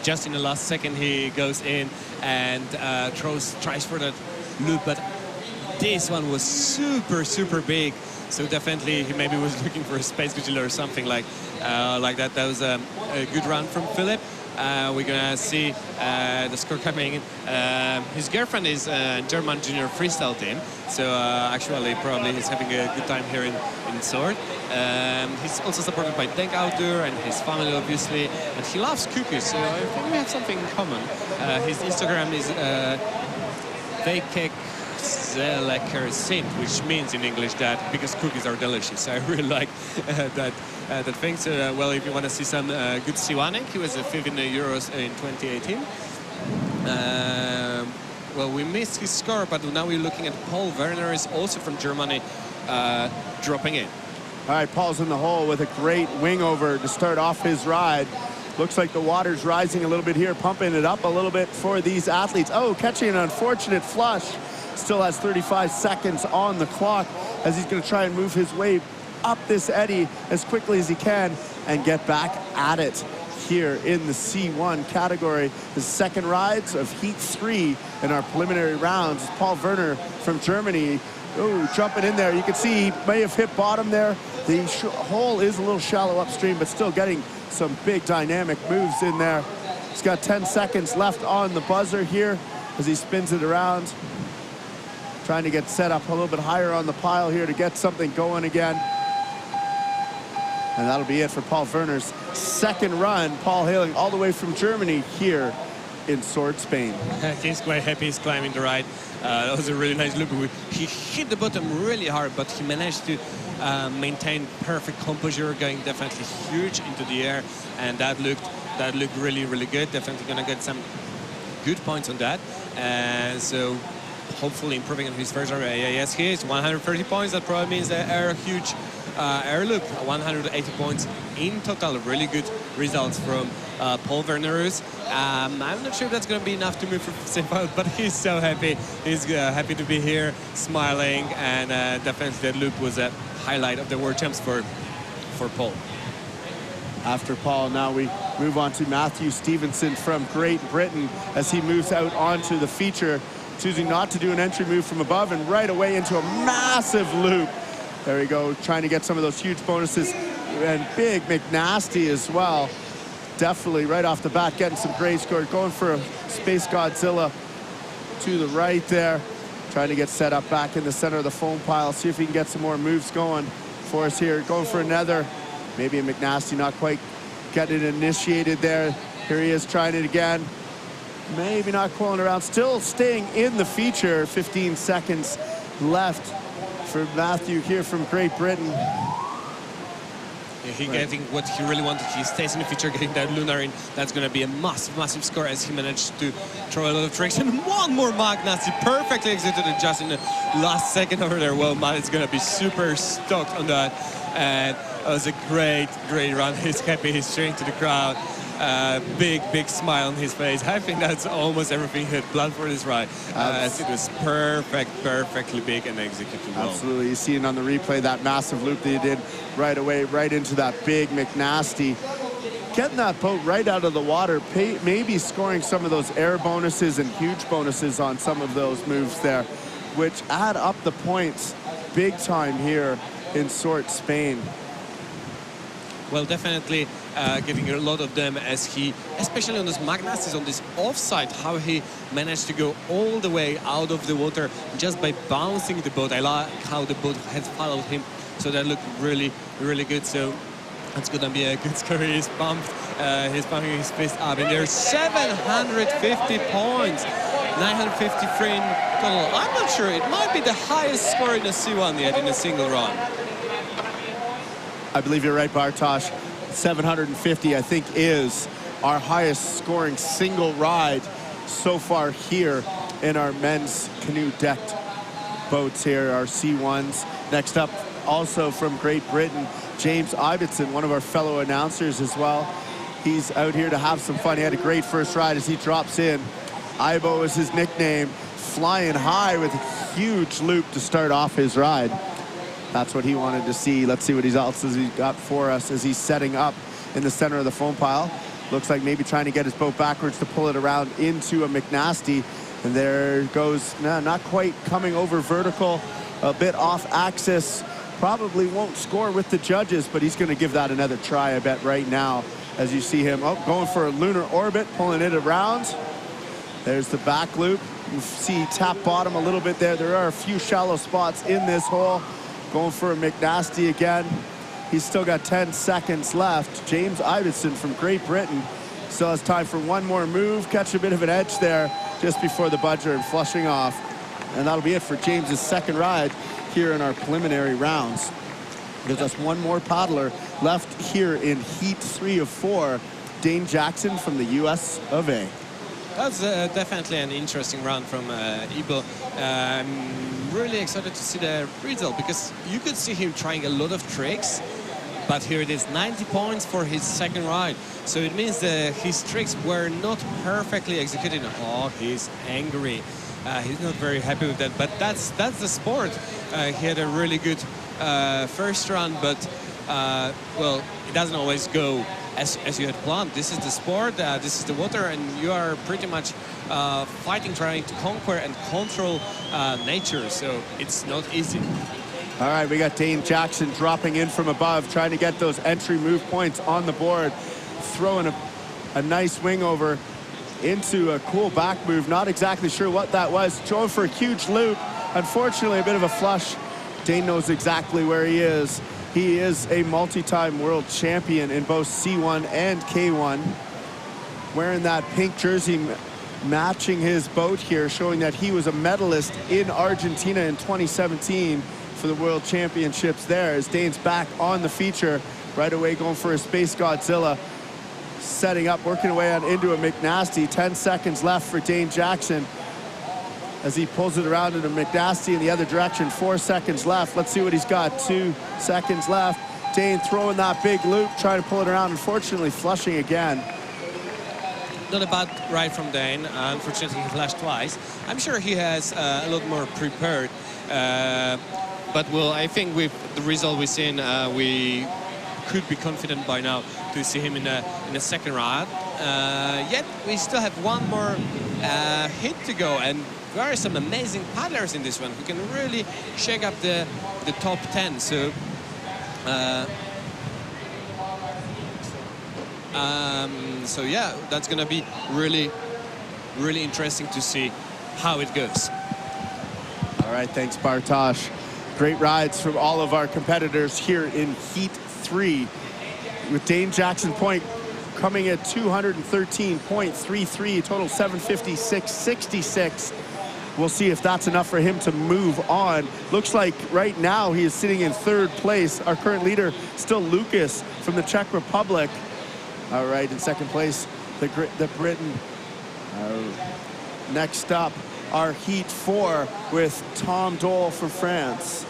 S1: Just in the last second he goes in and tries for that loop, but this one was super big, so definitely he maybe was looking for a space Godzilla or something like that. That was a good run from Philip. We're gonna see the score coming in. His girlfriend is a German junior freestyle team, so actually probably he's having a good time here in Sword. He's also supported by Denk Outdoor and his family, obviously, and he loves cookies, so I think we have something in common. His Instagram is Lekker Sint, which means in English that because cookies are delicious. I really like that thing. So well, if you want to see some good Siwanek, he was a 5th in the Euros in 2018. Well, we missed his score, but now we're looking at Paul Werner, is also from Germany, dropping in.
S2: All right, Paul's in the hole with a great wing over to start off his ride. Looks like the water's rising a little bit here, pumping it up a little bit for these athletes. Oh, catching an unfortunate flush. Still has 35 seconds on the clock as he's going to try and move his way up this eddy as quickly as he can and get back at it here in the C1 category. The second rides of Heat 3 in our preliminary rounds. Paul Werner from Germany. Oh, jumping in there. You can see he may have hit bottom there. The hole is a little shallow upstream, but still getting some big dynamic moves in there. He's got 10 seconds left on the buzzer here as he spins it around. Trying to get set up a little bit higher on the pile here to get something going again. And that'll be it for Paul Werner's second run. Paul hailing all the way from Germany here in Sword, Spain.
S1: He's quite happy he's climbing the ride. That was a really nice loop. He hit the bottom really hard, but he managed to maintain perfect composure, going definitely huge into the air, and that looked really, really good. Definitely gonna get some good points on that. And so hopefully improving on his Verdure. Yes, he is 130 points. That probably means a huge air loop. 180 points in total. Really good results from Paul Werner. I'm not sure if that's going to be enough to move for Freestyle, but he's so happy. He's happy to be here, smiling, and definitely that loop was a highlight of the World Champs for Paul.
S2: After Paul, now we move on to Matthew Stevenson from Great Britain as he moves out onto the feature, choosing not to do an entry move from above and right away into a massive loop. There we go, trying to get some of those huge bonuses, and big McNasty as well. Definitely right off the bat getting some great score, going for a Space Godzilla to the right there, trying to get set up back in the center of the foam pile, see if he can get some more moves going for us here. Going for another, maybe a McNasty, not quite getting it initiated there. Here he is trying it again. Maybe not coiling around, still staying in the feature. 15 seconds left for Matthew here from Great Britain.
S1: He getting what he really wanted. He stays in the feature, getting that lunar in. That's going to be a massive, massive score as he managed to throw a lot of tricks. And one more McNasty, perfectly executed just in the last second over there. Well, Matt is going to be super stoked on that. And it was a great, great run. He's happy, he's cheering to the crowd. Big smile on his face. I think that's almost everything he had planned for this ride. It was perfectly big and executed well.
S2: Absolutely, you see it on the replay, that massive loop that he did right away, right into that big McNasty. Getting that boat right out of the water, maybe scoring some of those air bonuses and huge bonuses on some of those moves there, which add up the points big time here in Sword, Spain.
S1: Well, definitely getting a lot of them as he, especially on this McNasty, on this offside, how he managed to go all the way out of the water just by bouncing the boat. I like how the boat has followed him, so that looked really, really good. So it's going to be a good score. He's pumped. He's pumping his fist up, and there's 750 points. 953 in total. I'm not sure. It might be the highest score in the C1 yet in a single run.
S2: I believe you're right, Bartosz. 750, I think, is our highest scoring single ride so far here in our men's canoe decked boats here, our C1s. Next up, also from Great Britain, James Ibbotson, one of our fellow announcers as well. He's out here to have some fun. He had a great first ride as he drops in. Ibo is his nickname, flying high with a huge loop to start off his ride. That's what he wanted to see. Let's see what else has he got for us as he's setting up in the center of the foam pile. Looks like maybe trying to get his boat backwards to pull it around into a McNasty. And there goes, not quite coming over vertical, a bit off axis. Probably won't score with the judges, but he's going to give that another try, I bet, right now. As you see him, going for a lunar orbit, pulling it around. There's the back loop. You see tap bottom a little bit there. There are a few shallow spots in this hole. Going for a McNasty again. He's still got 10 seconds left. James Ibbotson from Great Britain still has time for one more move, catch a bit of an edge there just before the buzzer and flushing off. And that'll be it for James's second ride here in our preliminary rounds. There's just one more paddler left here in Heat 3 of 4, Dane Jackson from the US of A.
S1: That's definitely an interesting round from Ibo. I'm really excited to see the result because you could see him trying a lot of tricks, But here it is, 90 points for his second ride. So it means that his tricks were not perfectly executed. Oh, he's angry. He's not very happy with that, but that's the sport. He had a really good first run, but well, it doesn't always go as you had planned. This is the sport, this is the water, and you are pretty much fighting, trying to conquer and control nature, so it's not easy.
S2: All right, we got Dane Jackson dropping in from above, trying to get those entry move points on the board, throwing a nice wing over into a cool back move. Not exactly sure what that was. Going for a huge loop. Unfortunately, a bit of a flush. Dane knows exactly where he is. He is a multi-time world champion in both C1 and K1. Wearing that pink jersey, matching his boat here, showing that he was a medalist in Argentina in 2017 for the World Championships there. As Dane's back on the feature, right away going for a Space Godzilla. Setting up, working away on into a McNasty. 10 seconds left for Dane Jackson as he pulls it around into McNasty in the other direction. 4 seconds left. Let's see what he's got. 2 seconds left. Dane throwing that big loop, trying to pull it around. Unfortunately, flushing again.
S1: Not a bad ride from Dane. Unfortunately, he flashed twice. I'm sure he has a lot more prepared. But well, I think with the result we've seen, we could be confident by now to see him in a second ride. Yet we still have one more hit to go, and there are some amazing paddlers in this one who can really shake up the top 10. So so yeah, that's gonna be really interesting to see how it goes.
S2: All right, thanks Bartosz. Great rides from all of our competitors here in Heat 3, with Dane Jackson point coming at 213.33, total 756.66. We'll see if that's enough for him to move on. Looks like right now he is sitting in third place. Our current leader still Lucas from the Czech Republic. All right, in second place, the Britain. Next up, our Heat 4 with Tom Dole from France.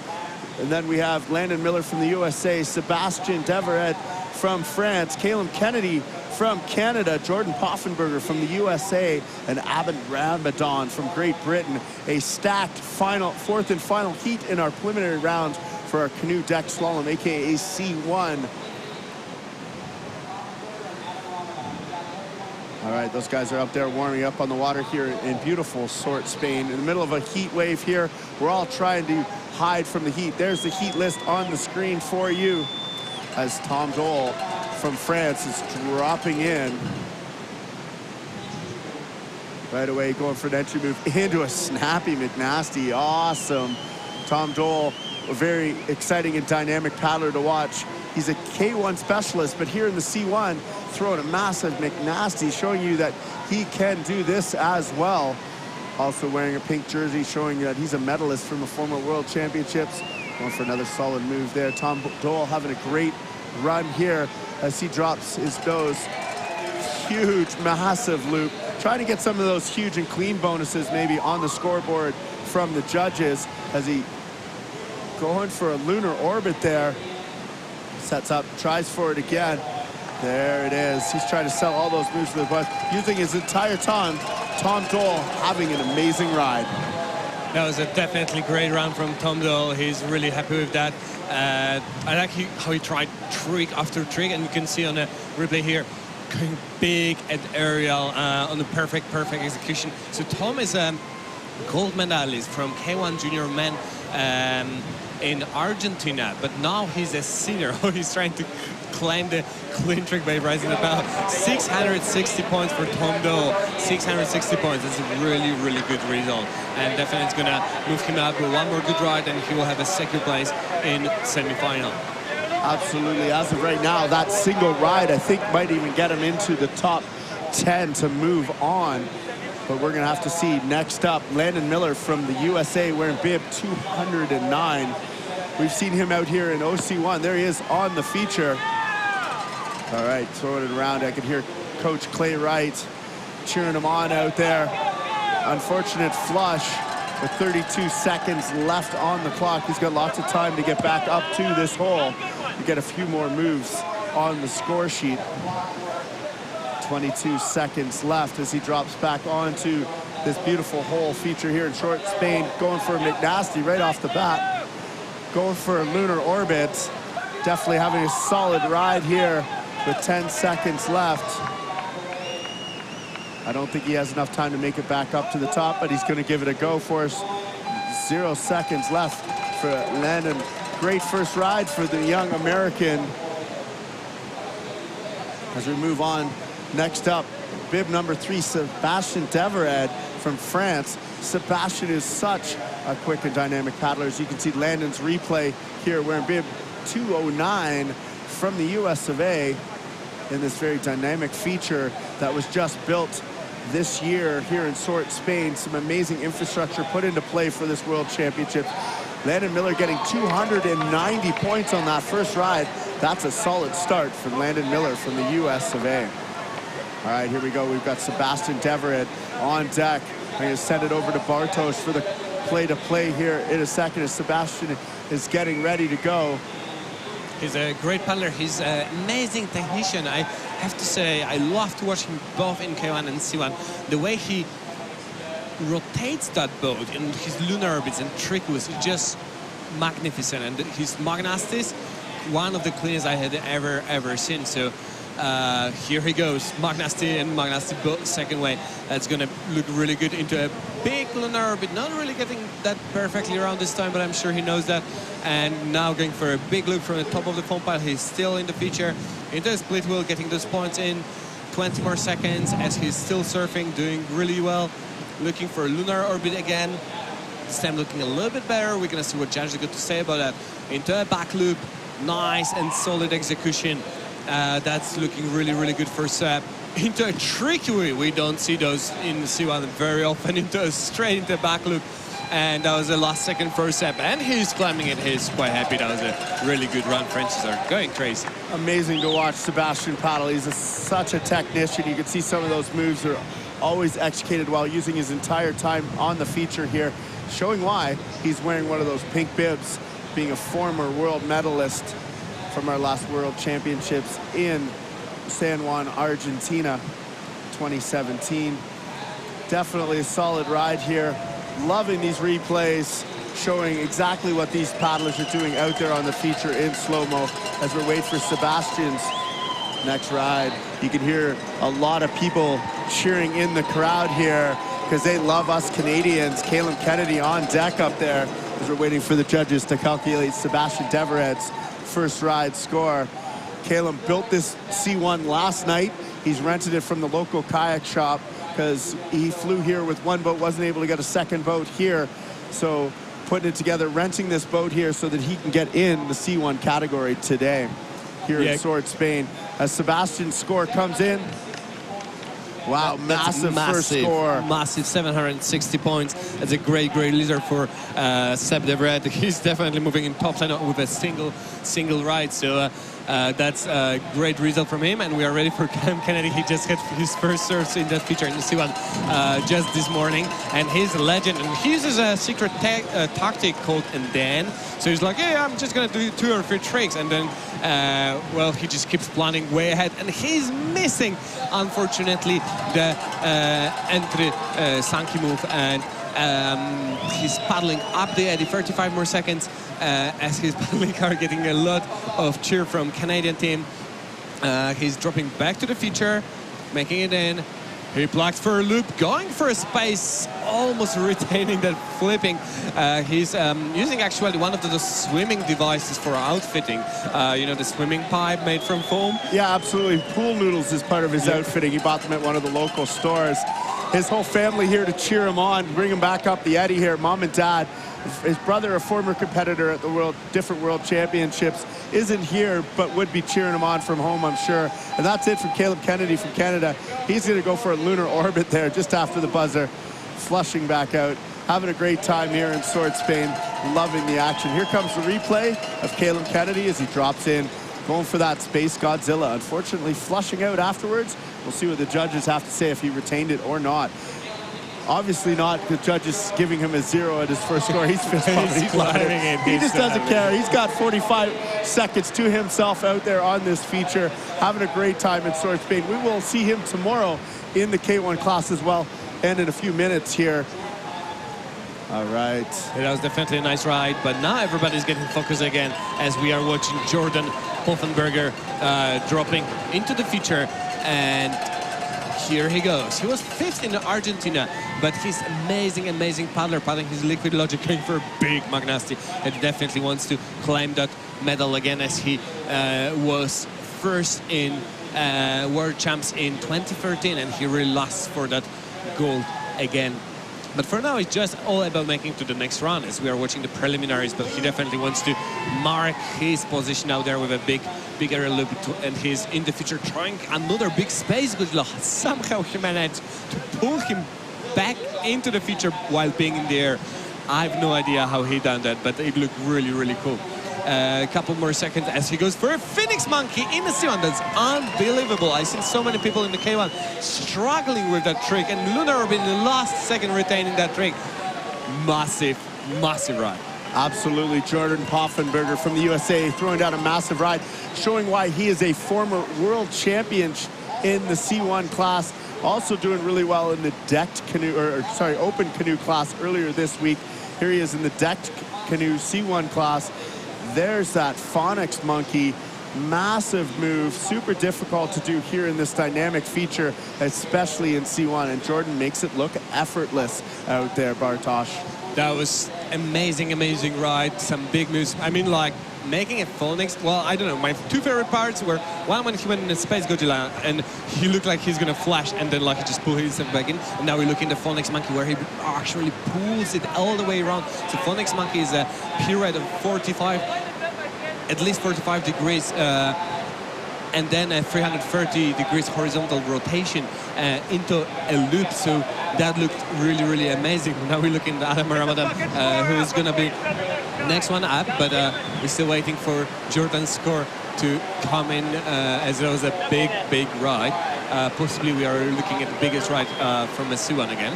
S2: And then we have Landon Miller from the USA, Sebastian Devereux from France, Caleb Kennedy from Canada, Jordan Poffenberger from the USA, and Abid Ramadan from Great Britain. A stacked fourth and final heat in our preliminary round for our canoe deck slalom, aka C1. All right, those guys are up there warming up on the water here in beautiful Sort, Spain. In the middle of a heat wave here. We're all trying to hide from the heat. There's the heat list on the screen for you as Tom Dole from France is dropping in. Right away, going for an entry move into a snappy McNasty. Awesome. Tom Dole, a very exciting and dynamic paddler to watch. He's a K1 specialist, but here in the C1, throwing a massive McNasty, showing you that he can do this as well. Also wearing a pink jersey, showing that he's a medalist from the former World Championships. Going for another solid move there. Tom Dole having a great run here as he drops his nose. Huge, massive loop. Trying to get some of those huge and clean bonuses maybe on the scoreboard from the judges as he going for a lunar orbit there. Sets up, tries for it again. There it is. He's trying to sell all those moves to the bus, using his entire time. Tom Dole having an amazing ride.
S1: That was a definitely great run from Tom Dole. He's really happy with that. I like how he tried trick after trick, and you can see on the replay here, going big and aerial on the perfect execution. So Tom is a gold medalist from K1 Junior Men in Argentina, but now he's a senior. He's trying to claim the clean trick by rising the bell. 660 points for Tom Dole. 660 points. That's a really good result, and definitely it's gonna move him up with one more good ride, and he will have a second place in semi-final.
S2: Absolutely. As of right now, that single ride I think might even get him into the top 10 to move on. But we're gonna have to see. Next up, Landon Miller from the USA wearing bib 209. We've seen him out here in OC1. There he is on the feature. All right, throwing it around. I can hear Coach Clay Wright cheering him on out there. Unfortunate flush with 32 seconds left on the clock. He's got lots of time to get back up to this hole. to get a few more moves on the score sheet. 22 seconds left as he drops back onto this beautiful hole feature here in short Spain, going for a McNasty right off the bat, going for a lunar orbit. Definitely having a solid ride here with 10 seconds left. I don't think he has enough time to make it back up to the top, but he's going to give it a go for us. 0 seconds left for Landon. Great first ride for the young American. As we move on, next up, bib number 3, Sebastian Devered from France. Sebastian is such a quick and dynamic paddler. As you can see, Landon's replay here wearing bib 209 from the US of A in this very dynamic feature that was just built this year here in Sort, Spain. Some amazing infrastructure put into play for this World Championship. Landon Miller getting 290 points on that first ride. That's a solid start from Landon Miller from the US of A. All right, here we go. We've got Sebastian Devered on deck. I'm going to send it over to Bartosz for the play-to-play here in a second as Sebastian is getting ready to go.
S1: He's a great paddler. He's an amazing technician. I have to say, I love to watch him both in K1 and C1. The way he rotates that boat in his lunar orbits and tricks is just magnificent. And his Magnastis, one of the cleanest I had ever seen. So here he goes, Magnasty and Magnasty both second way. That's going to look really good into a big lunar orbit. Not really getting that perfectly around this time, but I'm sure he knows that. And now going for a big loop from the top of the foam pile. He's still in the feature, into a split wheel, getting those points in. 20 more seconds as he's still surfing, doing really well. Looking for a lunar orbit again. This time looking a little bit better. We're going to see what judges are going to say about that. Into a back loop. Nice and solid execution. That's looking really good for Seb. Into a tricky way. We don't see those in the C1 very often. Straight into a back loop. And that was the last second for Seb. And he's climbing it. He's quite happy. That was a really good run. Frenchies are going crazy.
S2: Amazing to watch Sebastian paddle. He's such a technician. You can see some of those moves are always executed while using his entire time on the feature here, showing why he's wearing one of those pink bibs, being a former world medalist from our last World Championships in San Juan, Argentina, 2017. Definitely a solid ride here. Loving these replays, showing exactly what these paddlers are doing out there on the feature in slow-mo as we're waiting for Sebastian's next ride. You can hear a lot of people cheering in the crowd here because they love us Canadians. Caleb Kennedy on deck up there as we're waiting for the judges to calculate Sebastian Devered's first ride score. Caleb built this C1 last night. He's rented it from the local kayak shop because he flew here with one boat, wasn't able to get a second boat here. So putting it together, renting this boat here so that he can get in the C1 category today here in Sword, Spain. As Sebastian's score comes in, wow, massive first score.
S1: Massive 760 points. That's a great leader for Seb Devered. He's definitely moving in top 10 with a single ride. So that's a great result from him. And we are ready for Cam Kennedy. He just had his first serves in that feature in the C1 just this morning. And he's a legend. And he uses a secret tactic called Then. So he's like, yeah, I'm just going to do 2 or 3 tricks. And then, well, he just keeps planning way ahead. And he's missing, unfortunately, the entry Sankey move. And he's paddling up the eddy. 35 more seconds as his paddling car getting a lot of cheer from Canadian team. He's dropping back to the feature, making it in. He blocks for a loop, going for a space, almost retaining that flipping. He's using actually one of the swimming devices for outfitting. You know, the swimming pipe made from foam.
S2: Yeah, absolutely. Pool noodles is part of his outfitting. He bought them at one of the local stores. His whole family here to cheer him on, bring him back up the eddy here. Mom and dad. His brother, a former competitor at the different world championships, isn't here, but would be cheering him on from home, I'm sure. And that's it from Caleb Kennedy from Canada. He's going to go for a lunar orbit there just after the buzzer, flushing back out. Having a great time here in Sword, Spain, loving the action. Here comes the replay of Caleb Kennedy as he drops in, going for that Space Godzilla. Unfortunately, flushing out afterwards. We'll see what the judges have to say if he retained it or not. Obviously not the judges giving him a 0 at his first score. He's fist pumping. He's loving it. He just doesn't care. He's got 45 seconds to himself out there on this feature, having a great time in Sword Spain. We will see him tomorrow in the K1 class as well, and in a few minutes here. All right.
S1: That was definitely a nice ride, but now everybody's getting focused again as we are watching Jordan Hoffenberger dropping into the feature, and here he goes. He was 5th in Argentina, but he's amazing paddler, paddling his liquid logic, going for a big Magnasti, and definitely wants to claim that medal again, as he was first in World Champs in 2013, and he really lost for that gold again. But for now, it's just all about making to the next round as we are watching the preliminaries, but he definitely wants to mark his position out there with a big aerial loop, and he's in the future trying another big space Godzilla. Somehow he managed to pull him back into the feature while being in the air. I have no idea how he done that, but it looked really cool. A couple more seconds as he goes for a Phoenix Monkey in the C1. That's unbelievable. I've seen so many people in the K1 struggling with that trick, and Lunar in the last second retaining that trick. Massive ride.
S2: Absolutely. Jordan Hoffenberger from the USA throwing down a massive ride, showing why he is a former world champion in the C1 class. Also doing really well in the decked canoe, open canoe class earlier this week. Here he is in the decked canoe C1 class. There's that Phonics Monkey. Massive move, super difficult to do here in this dynamic feature, especially in C1, and Jordan makes it look effortless out there, Bartosz.
S1: That was amazing ride, some big moves. I mean, like, making a Phonics, well, I don't know, my two favorite parts were one when he went in the Space Godzilla and he looked like he's gonna flash, and then like he just pulled himself back in, and now we look in the Phonics Monkey where he actually pulls it all the way around. So Phonics Monkey is a pirouette of 45, at least 45 degrees, and then a 330 degrees horizontal rotation into a loop. So that looked really amazing. Now we're looking at Adam Ramadan, who is gonna be next one up, but we're still waiting for Jordan's score to come in, as it was a big ride. Possibly we are looking at the biggest ride from a C1 again,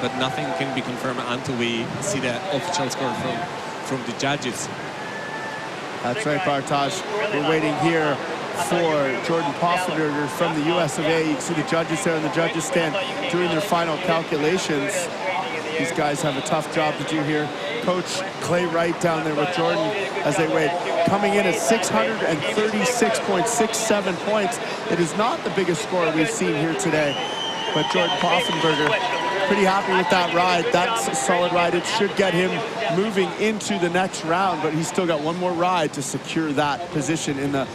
S1: but nothing can be confirmed until we see the official score from the judges.
S2: That's right, Bartosz. We're waiting here for Jordan Hoffenberger from the US of A. You can see the judges there in the judges stand doing their final calculations. These guys have a tough job to do here. Coach Clay Wright down there with Jordan as they wait. Coming in at 636.67 points. It is not the biggest score we've seen here today, but Jordan Hoffenberger, pretty happy with that ride. That's a solid ride. It should get him moving into the next round, but he's still got one more ride to secure that position in the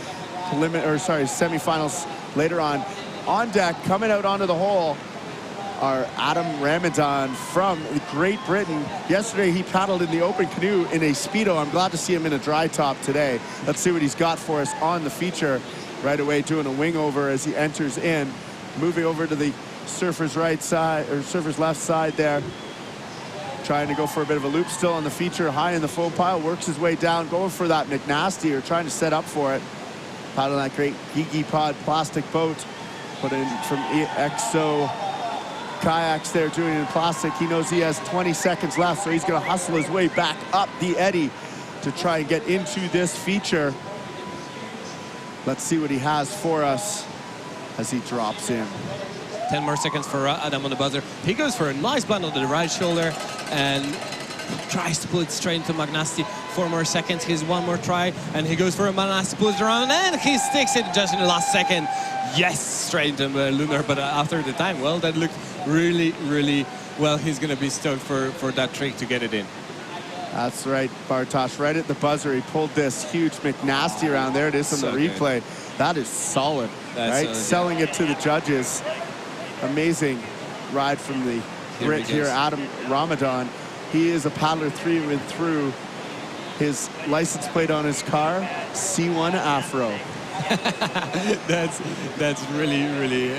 S2: semifinals later on. On deck, coming out onto the hole, are Adam Ramadan from Great Britain. Yesterday he paddled in the open canoe in a Speedo. I'm glad to see him in a dry top today. Let's see what he's got for us on the feature. Right away doing a wing over as he enters in, moving over to the surfer's right side, or surfer's left side there. Trying to go for a bit of a loop still on the feature, high in the foam pile, works his way down, going for that McNasty, or trying to set up for it. Paddling that great Geeky Pod plastic boat, put in from EXO kayaks there, doing it in plastic. He knows he has 20 seconds left, so he's gonna hustle his way back up the eddy to try and get into this feature. Let's see what he has for us as he drops in.
S1: 10 more seconds for Adam on the buzzer. He goes for a nice blend on the right shoulder and tries to pull it straight into Magnasti. 4 more seconds, here's one more try, and he goes for a Magnasti, pulls it around, and he sticks it just in the last second. Yes, straight into Lunar, but after the time, well, that looked really well. He's gonna be stoked for that trick to get it in.
S2: That's right, Bartosz, right at the buzzer. He pulled this huge McNasty around. There it is on the replay. Good. That is solid, right? Solid, selling it to the judges. Amazing ride from the Brit here, Adam Ramadan. He is a paddler through and through. His license plate on his car, C1 Afro.
S1: that's really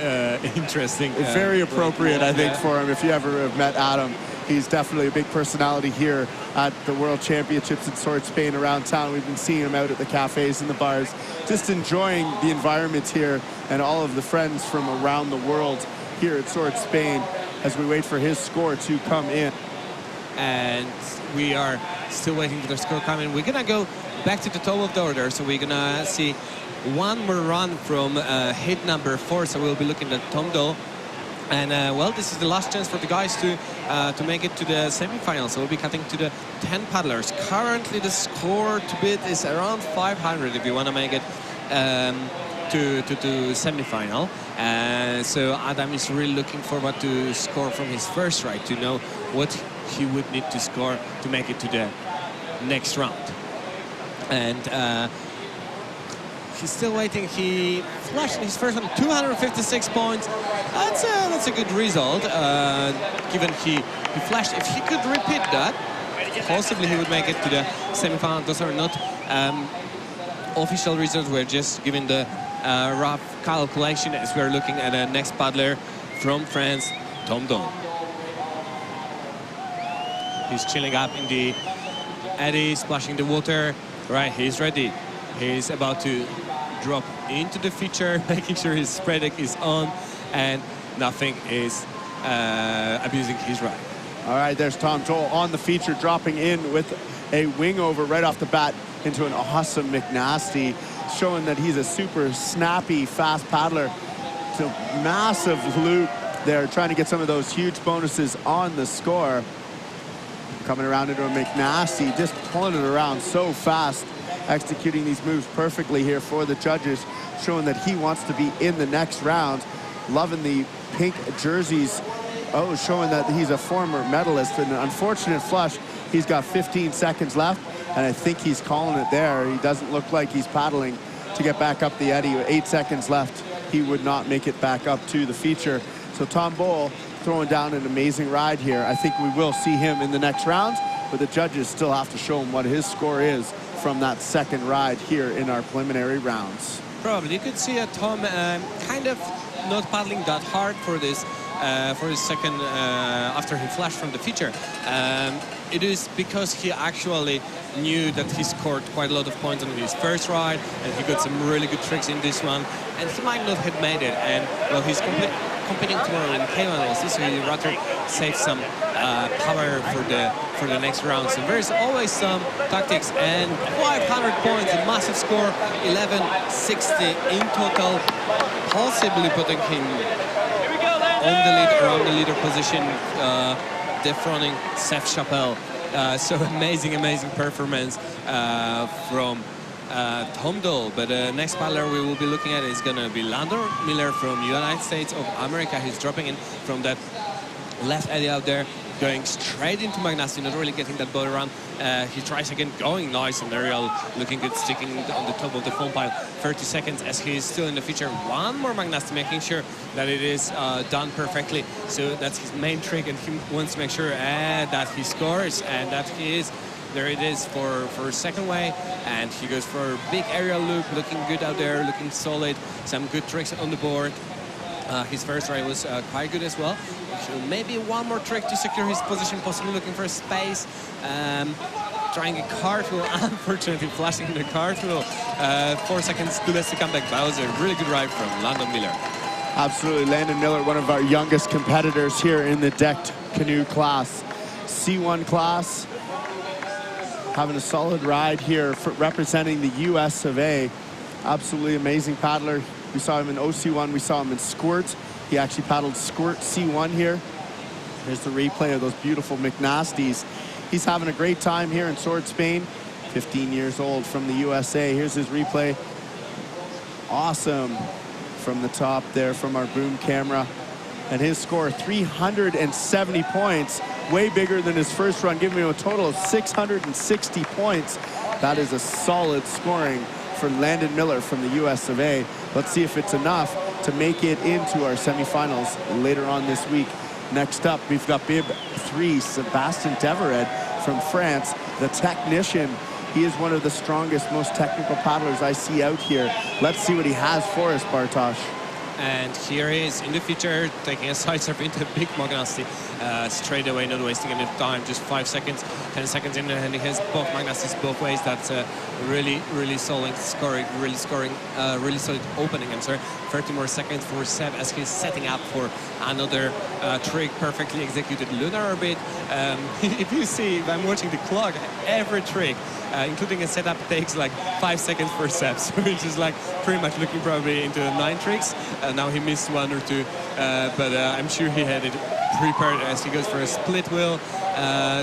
S1: interesting.
S2: Very appropriate, I think, for him. If you ever have met Adam, he's definitely a big personality here at the World Championships in Sword Spain around town. We've been seeing him out at the cafes and the bars, just enjoying the environment here and all of the friends from around the world here at Sword Spain. as we wait for his score to come in.
S1: And we are still waiting for the score coming. We're gonna go back to the top of the order, so we're gonna see one more run from hit number 4. So we'll be looking at Tom Doe. And well, this is the last chance for the guys to make it to the semifinals. So we'll be cutting to the 10 paddlers. Currently, the score to beat is around 500 if you want to make it to semifinal. So Adam is really looking forward to score from his first ride, to know what he would need to score to make it to the next round. And he's still waiting. He flashed his first one, 256 points. That's a good result, given he flashed. If he could repeat that, possibly he would make it to the semifinal. Those are not official results. We're just giving the rough calculation as we're looking at the next paddler from France, Tom Doe. He's chilling up in the eddy, splashing the water. Right, he's ready. He's about to drop into the feature, making sure his spread deck is on and nothing is abusing his ride.
S2: All right, there's Tom Doe on the feature, dropping in with a wing over right off the bat into an awesome McNasty, showing that he's a super snappy, fast paddler. It's a massive loop there, trying to get some of those huge bonuses on the score. Coming around into a McNasty, just pulling it around so fast, executing these moves perfectly here for the judges, showing that he wants to be in the next round. Loving the pink jerseys. Oh, showing that he's a former medalist. An unfortunate flush. He's got 15 seconds left, and I think he's calling it there. He doesn't look like he's paddling to get back up the eddy. 8 seconds left. He would not make it back up to the feature. So Tom Doe throwing down an amazing ride here. I think we will see him in the next round, but the judges still have to show him what his score is from that second ride here in our preliminary rounds.
S1: Probably you could see Tom kind of not paddling that hard for his second after he flashed from the feature. It is because he actually knew that he scored quite a lot of points on his first ride, and he got some really good tricks in this one, and he might not have made it. And well, he's competing tomorrow in Canoe also, so he rather save some power for the next round. So there is always some tactics, and 500 points, a massive score, 1160 in total, possibly putting him on the lead, around the leader position, defronting Seth Chappelle. So amazing performance from Tom Doe. But the next paddler we will be looking at is going to be Landon Miller from United States of America. He's dropping in from that left eddy out there, going straight into McNasty, not really getting that boat around. He tries again, going nice and aerial, looking good, sticking on the top of the foam pile. 30 seconds as he is still in the feature. One more McNasty, making sure that it is done perfectly. So that's his main trick, and he wants to make sure that he scores, and that he is. There it is for second way, and he goes for a big aerial loop, looking good out there, looking solid. Some good tricks on the board. His first ride was quite good as well. So maybe one more trick to secure his position, possibly looking for a space. Trying a cartwheel, unfortunately flashing the cartwheel. 4 seconds to less to come back. That was a really good ride from Landon Miller.
S2: Absolutely, Landon Miller, one of our youngest competitors here in the decked canoe class. C1 class, having a solid ride here for representing the US of A. Absolutely amazing paddler. We saw him in OC1, we saw him in Squirt. He actually paddled Squirt C1 here. Here's the replay of those beautiful McNasties. He's having a great time here in Sword, Spain. 15 years old from the USA. Here's his replay. Awesome from the top there from our boom camera. And his score, 370 points, way bigger than his first run, giving him a total of 660 points. That is a solid scoring for Landon Miller from the US of A. Let's see if it's enough to make it into our semifinals later on this week. Next up, we've got Bib 3, Sebastian Devered from France, the technician. He is one of the strongest, most technical paddlers I see out here. Let's see what he has for us, Bartosz.
S1: And here he is in the feature, taking a side surf into big Magnasti straight away, not wasting any time, just 5 seconds, 10 seconds in, and he has both Magnastis both ways. That's a really solid scoring, really solid opening. I'm sorry, 30 more seconds for Seb as he's setting up for another trick, perfectly executed lunar orbit. If you see, if I'm watching the clock, every trick, including a setup, takes like 5 seconds for Seb, so he's just like pretty much looking probably into 9 tricks. Now he missed 1 or 2, but I'm sure he had it prepared as he goes for a split wheel.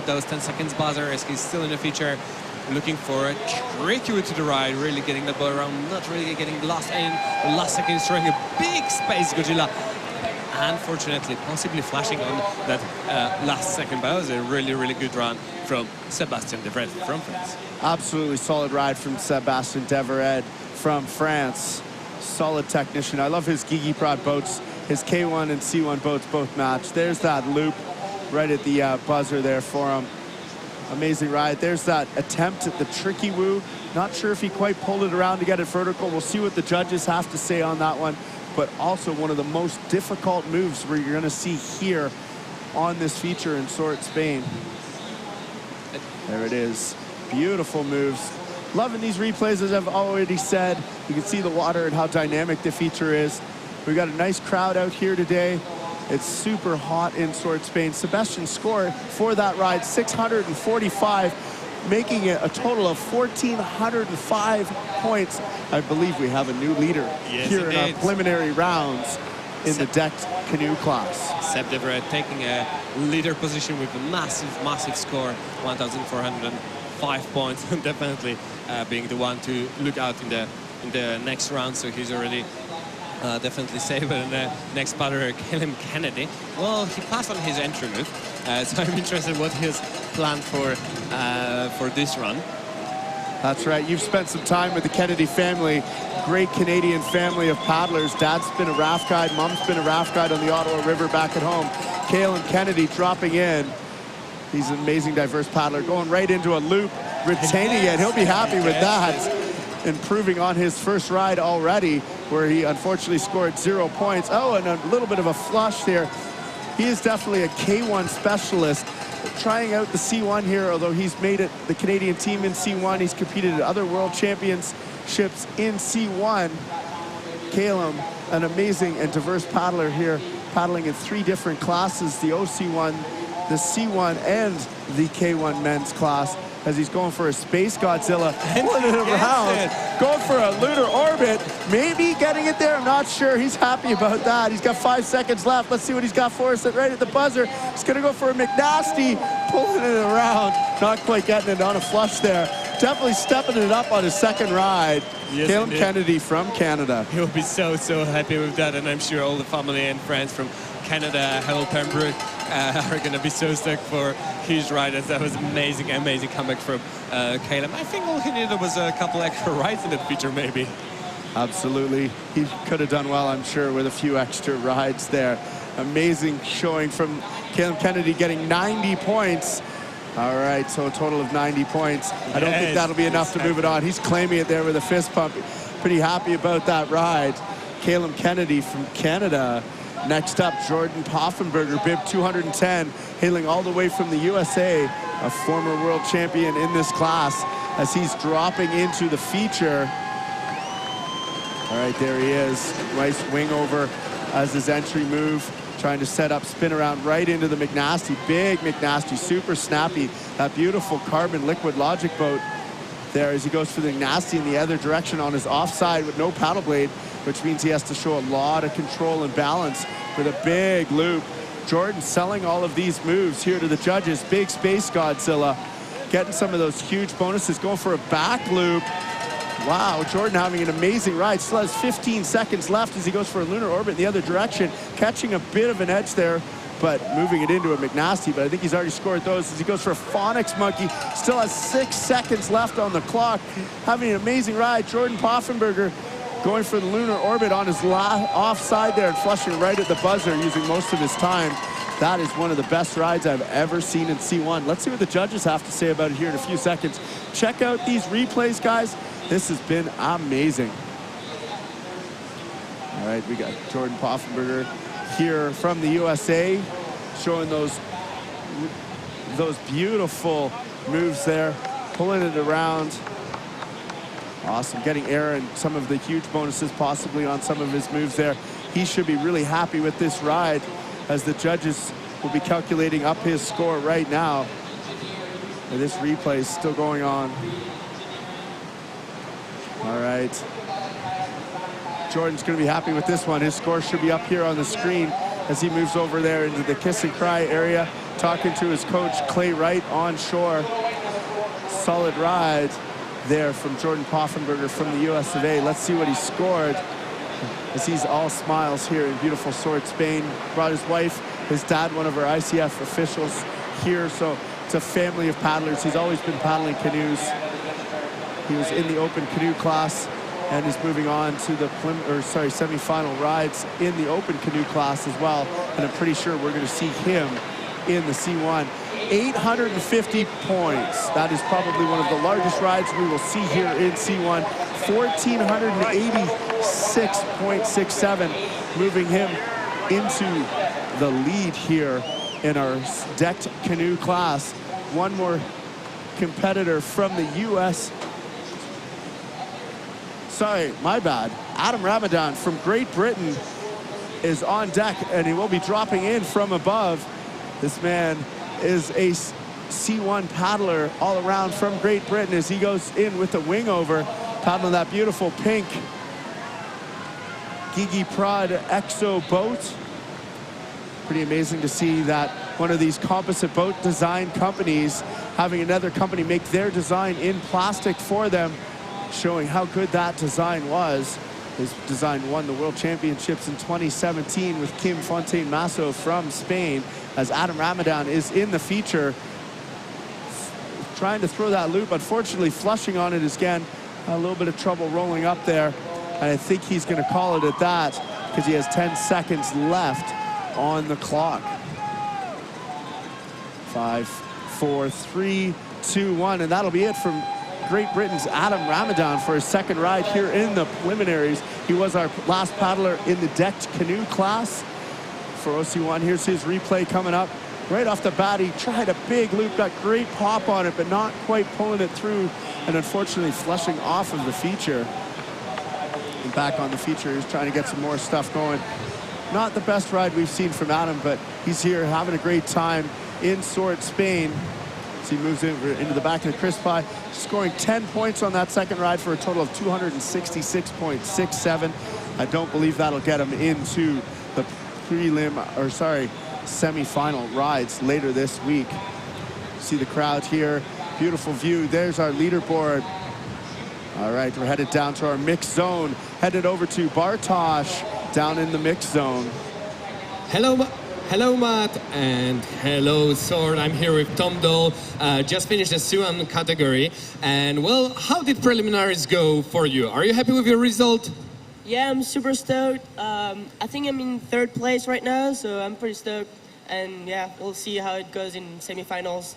S1: Those 10 seconds buzzer as he's still in the feature, looking for a tricky wheel to the right, really getting the ball around, not really getting lost in. The last second is throwing a big space Godzilla. Unfortunately, possibly flashing on that last second, but it was a really good run from Sébastien Deveret from France.
S2: Absolutely solid ride from Sébastien Deveret from France. Solid technician. I love his Gigi Prod boats. His K1 and C1 boats both match. There's that loop right at the buzzer there for him. Amazing ride. There's that attempt at the tricky woo. Not sure if he quite pulled it around to get it vertical. We'll see what the judges have to say on that one. But also one of the most difficult moves where you're going to see here on this feature in Sort Spain. There it is. Beautiful moves. Loving these replays, as I've already said. You can see the water and how dynamic the feature is. We've got a nice crowd out here today. It's super hot in Sort Spain. Sebastian's score for that ride, 645, making it a total of 1,405 points. I believe we have a new leader here in our preliminary rounds in the decked canoe class.
S1: Seb Deveret taking a leader position with a massive score, 1,405 points. Definitely being the one to look out in the next round. So he's already definitely safe. But in the next putter, Caleb Kennedy, well, he passed on his entry move. So I'm interested what he has planned for this run.
S2: That's right. You've spent some time with the Kennedy family. Great Canadian family of paddlers. Dad's been a raft guide. Mom's been a raft guide on the Ottawa River back at home. Caleb Kennedy dropping in. He's an amazing, diverse paddler. Going right into a loop, retaining it. He'll be happy with that. Improving on his first ride already, where he unfortunately scored 0 points. Oh, and a little bit of a flush there. He is definitely a K1 specialist. Trying out the C1 here, although he's made it the Canadian team in C1. He's competed at other world championships in C1. Caleb, an amazing and diverse paddler here, paddling in 3 different classes, the OC1, the C1, and the K1 men's class, as he's going for a Space Godzilla, pulling it around, going for a lunar orbit, maybe getting it there, I'm not sure. He's happy about that. He's got 5 seconds left. Let's see what he's got for us right at the buzzer. He's gonna go for a McNasty, pulling it around, not quite getting it on a flush there. Definitely stepping it up on his second ride.
S1: Yes,
S2: Caleb Kennedy from Canada.
S1: He'll be so happy with that, and I'm sure all the family and friends from Canada, Harold Pembroke, are going to be so stoked for his ride, as that was amazing comeback from Caleb. I think all he needed was a couple extra rides in that feature, maybe.
S2: Absolutely. He could have done well, I'm sure, with a few extra rides there. Amazing showing from Caleb Kennedy, getting 90 points. All right, so a total of 90 points. I don't think that'll be enough to move it on. He's claiming it there with a fist pump. Pretty happy about that ride. Caleb Kennedy from Canada. Next up, Jordan Poffenberger, bib 210, hailing all the way from the USA, a former world champion in this class, as he's dropping into the feature. All right, there he is. Nice wing over as his entry move, trying to set up, spin around right into the McNasty. Big McNasty, super snappy. That beautiful carbon liquid logic boat there as he goes for the McNasty in the other direction on his offside with no paddle blade, which means he has to show a lot of control and balance with a big loop. Jordan selling all of these moves here to the judges. Big Space Godzilla, getting some of those huge bonuses, going for a back loop. Wow, Jordan having an amazing ride. Still has 15 seconds left as he goes for a lunar orbit in the other direction, catching a bit of an edge there, but moving it into a McNasty. But I think he's already scored those as he goes for a Phonics Monkey. Still has 6 seconds left on the clock. Having an amazing ride. Jordan Poffenberger going for the lunar orbit on his offside there and flushing right at the buzzer, using most of his time. That is one of the best rides I've ever seen in C1. Let's see what the judges have to say about it here in a few seconds. Check out these replays, guys. This has been amazing. All right, we got Jordan Poffenberger here from the USA, showing those beautiful moves there, pulling it around. Awesome, getting air and some of the huge bonuses possibly on some of his moves there. He should be really happy with this ride, as the judges will be calculating up his score right now. And this replay is still going on. All right. Jordan's going to be happy with this one. His score should be up here on the screen as he moves over there into the kiss and cry area, talking to his coach, Clay Wright, on shore. Solid ride there from Jordan Poffenberger from the US of A. Let's see what he scored, as he's all smiles here in beautiful Sword, Spain. Brought his wife, his dad, one of our ICF officials here. So it's a family of paddlers. He's always been paddling canoes. He was in the open canoe class and is moving on to the semi-final rides in the open canoe class as well. And I'm pretty sure we're going to see him in the C1. 850 points. That is probably one of the largest rides we will see here in C1. 1,486.67, moving him into the lead here in our decked canoe class. One more competitor from the US. Sorry, my bad. Adam Ramadan from Great Britain is on deck, and he will be dropping in from above. This man is a C1 paddler all around from Great Britain, as he goes in with the wing over, paddling that beautiful pink Gigi Prod Exo boat. Pretty amazing to see that one of these composite boat design companies having another company make their design in plastic for them, showing how good that design was. His design won the World Championships in 2017 with Kim Fontaine Masso from Spain, as Adam Ramadan is in the feature. Trying to throw that loop, unfortunately flushing on it again. A little bit of trouble rolling up there. And I think he's gonna call it at that, because he has 10 seconds left on the clock. 5, 4, 3, 2, 1, and that'll be it from Great Britain's Adam Ramadan for his second ride here in the preliminaries. He was our last paddler in the decked canoe class for OC1. Here's his replay coming up. Right off the bat, he tried a big loop, got great pop on it, but not quite pulling it through, and unfortunately flushing off of the feature. And back on the feature, he's trying to get some more stuff going. Not the best ride we've seen from Adam, but he's here having a great time in Sword, Spain. He moves into the back of the Chris Pie, scoring 10 points on that second ride for a total of 266.67. I don't believe that'll get him into the semi-final rides later this week. See the crowd here, beautiful view. There's our leaderboard. All right, we're headed down to our mixed zone, headed over to Bartosz down in the mixed zone.
S4: Hello, Matt, and hello, Sword. I'm here with Tom Dole. Just finished the C1 category. And, well, how did preliminaries go for you? Are you happy with your result?
S7: Yeah, I'm super stoked. I think I'm in third place right now, so I'm pretty stoked. And, yeah, we'll see how it goes in semifinals.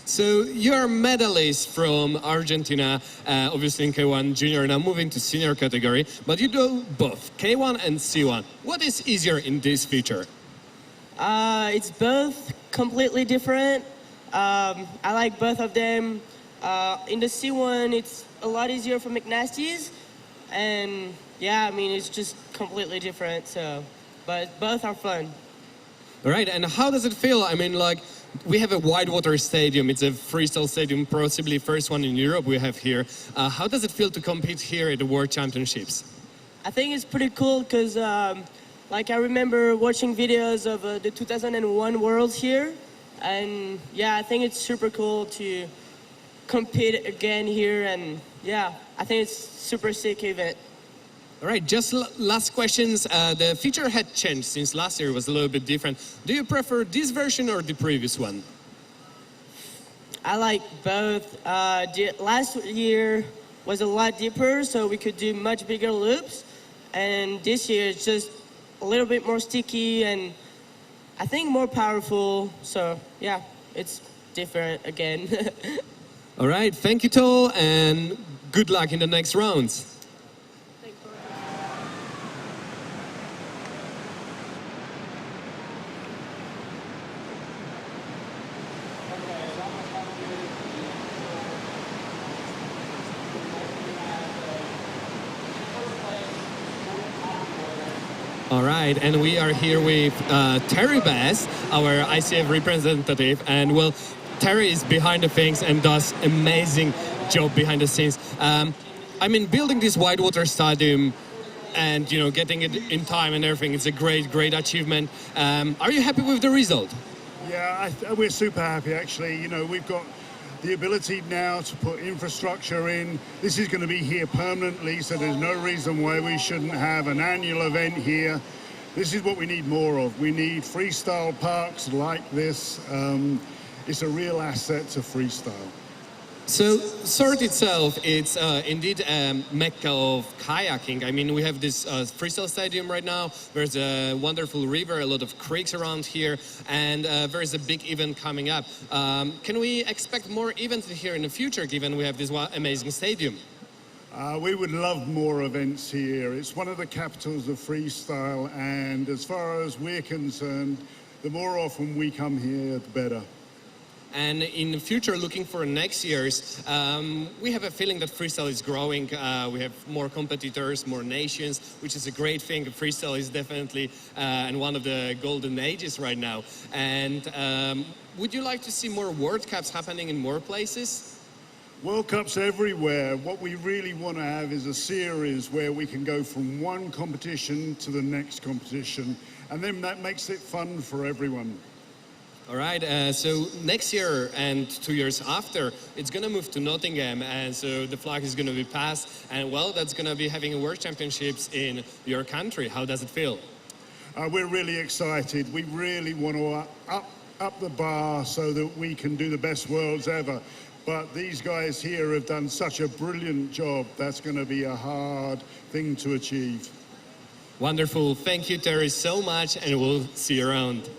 S4: So you're a medalist from Argentina, obviously in K1 junior, now moving to senior category. But you do both K1 and C1. What is easier in this feature?
S7: It's both completely different. I like both of them. In the C1, it's a lot easier for McNasties. And yeah, I mean, it's just completely different. So, but both are fun.
S4: All right, and how does it feel? I mean, like, we have a whitewater stadium. It's a freestyle stadium, possibly first one in Europe we have here. How does it feel to compete here at the World Championships?
S7: I think it's pretty cool because like I remember watching videos of the 2001 Worlds here, and yeah, I think it's super cool to compete again here, and yeah, I think it's super sick event.
S4: All right, just last questions. The feature had changed since last year. It was a little bit different. Do you prefer this version or the previous one?
S7: I like both. Last year was a lot deeper, so we could do much bigger loops, and this year it's just a little bit more sticky and I think more powerful. So yeah, it's different again.
S4: All right, thank you, Tol, and good luck in the next rounds. All right, and we are here with Terry Bass, our ICF representative, and well, Terry is behind the things and does amazing job behind the scenes. I mean, building this whitewater stadium and getting it in time and everything, it's a great achievement. Are you happy with the result?
S8: Yeah, we're super happy actually. We've got the ability now to put infrastructure in. This is going to be here permanently, so there's no reason why we shouldn't have an annual event here. This is what we need more of. We need freestyle parks like this. It's a real asset to freestyle.
S4: So, Sword itself, it's indeed a mecca of kayaking. I mean, we have this freestyle stadium right now. There's a wonderful river, a lot of creeks around here, and there's a big event coming up. Can we expect more events here in the future, given we have this amazing stadium?
S8: We would love more events here. It's one of the capitals of freestyle, and as far as we're concerned, the more often we come here, the better.
S4: And in the future, looking for next year's, we have a feeling that freestyle is growing. We have more competitors, more nations, which is a great thing. Freestyle is definitely in one of the golden ages right now. And would you like to see more World Cups happening in more places?
S8: World Cups everywhere. What we really want to have is a series where we can go from one competition to the next competition, and then that makes it fun for everyone.
S4: All right, so next year and 2 years after, it's going to move to Nottingham, and so the flag is going to be passed, and well, that's going to be having a World Championships in your country. How does it feel?
S8: We're really excited. We really want to up the bar so that we can do the best worlds ever. But these guys here have done such a brilliant job. That's going to be a hard thing to achieve.
S4: Wonderful. Thank you, Terry, so much, and we'll see you around.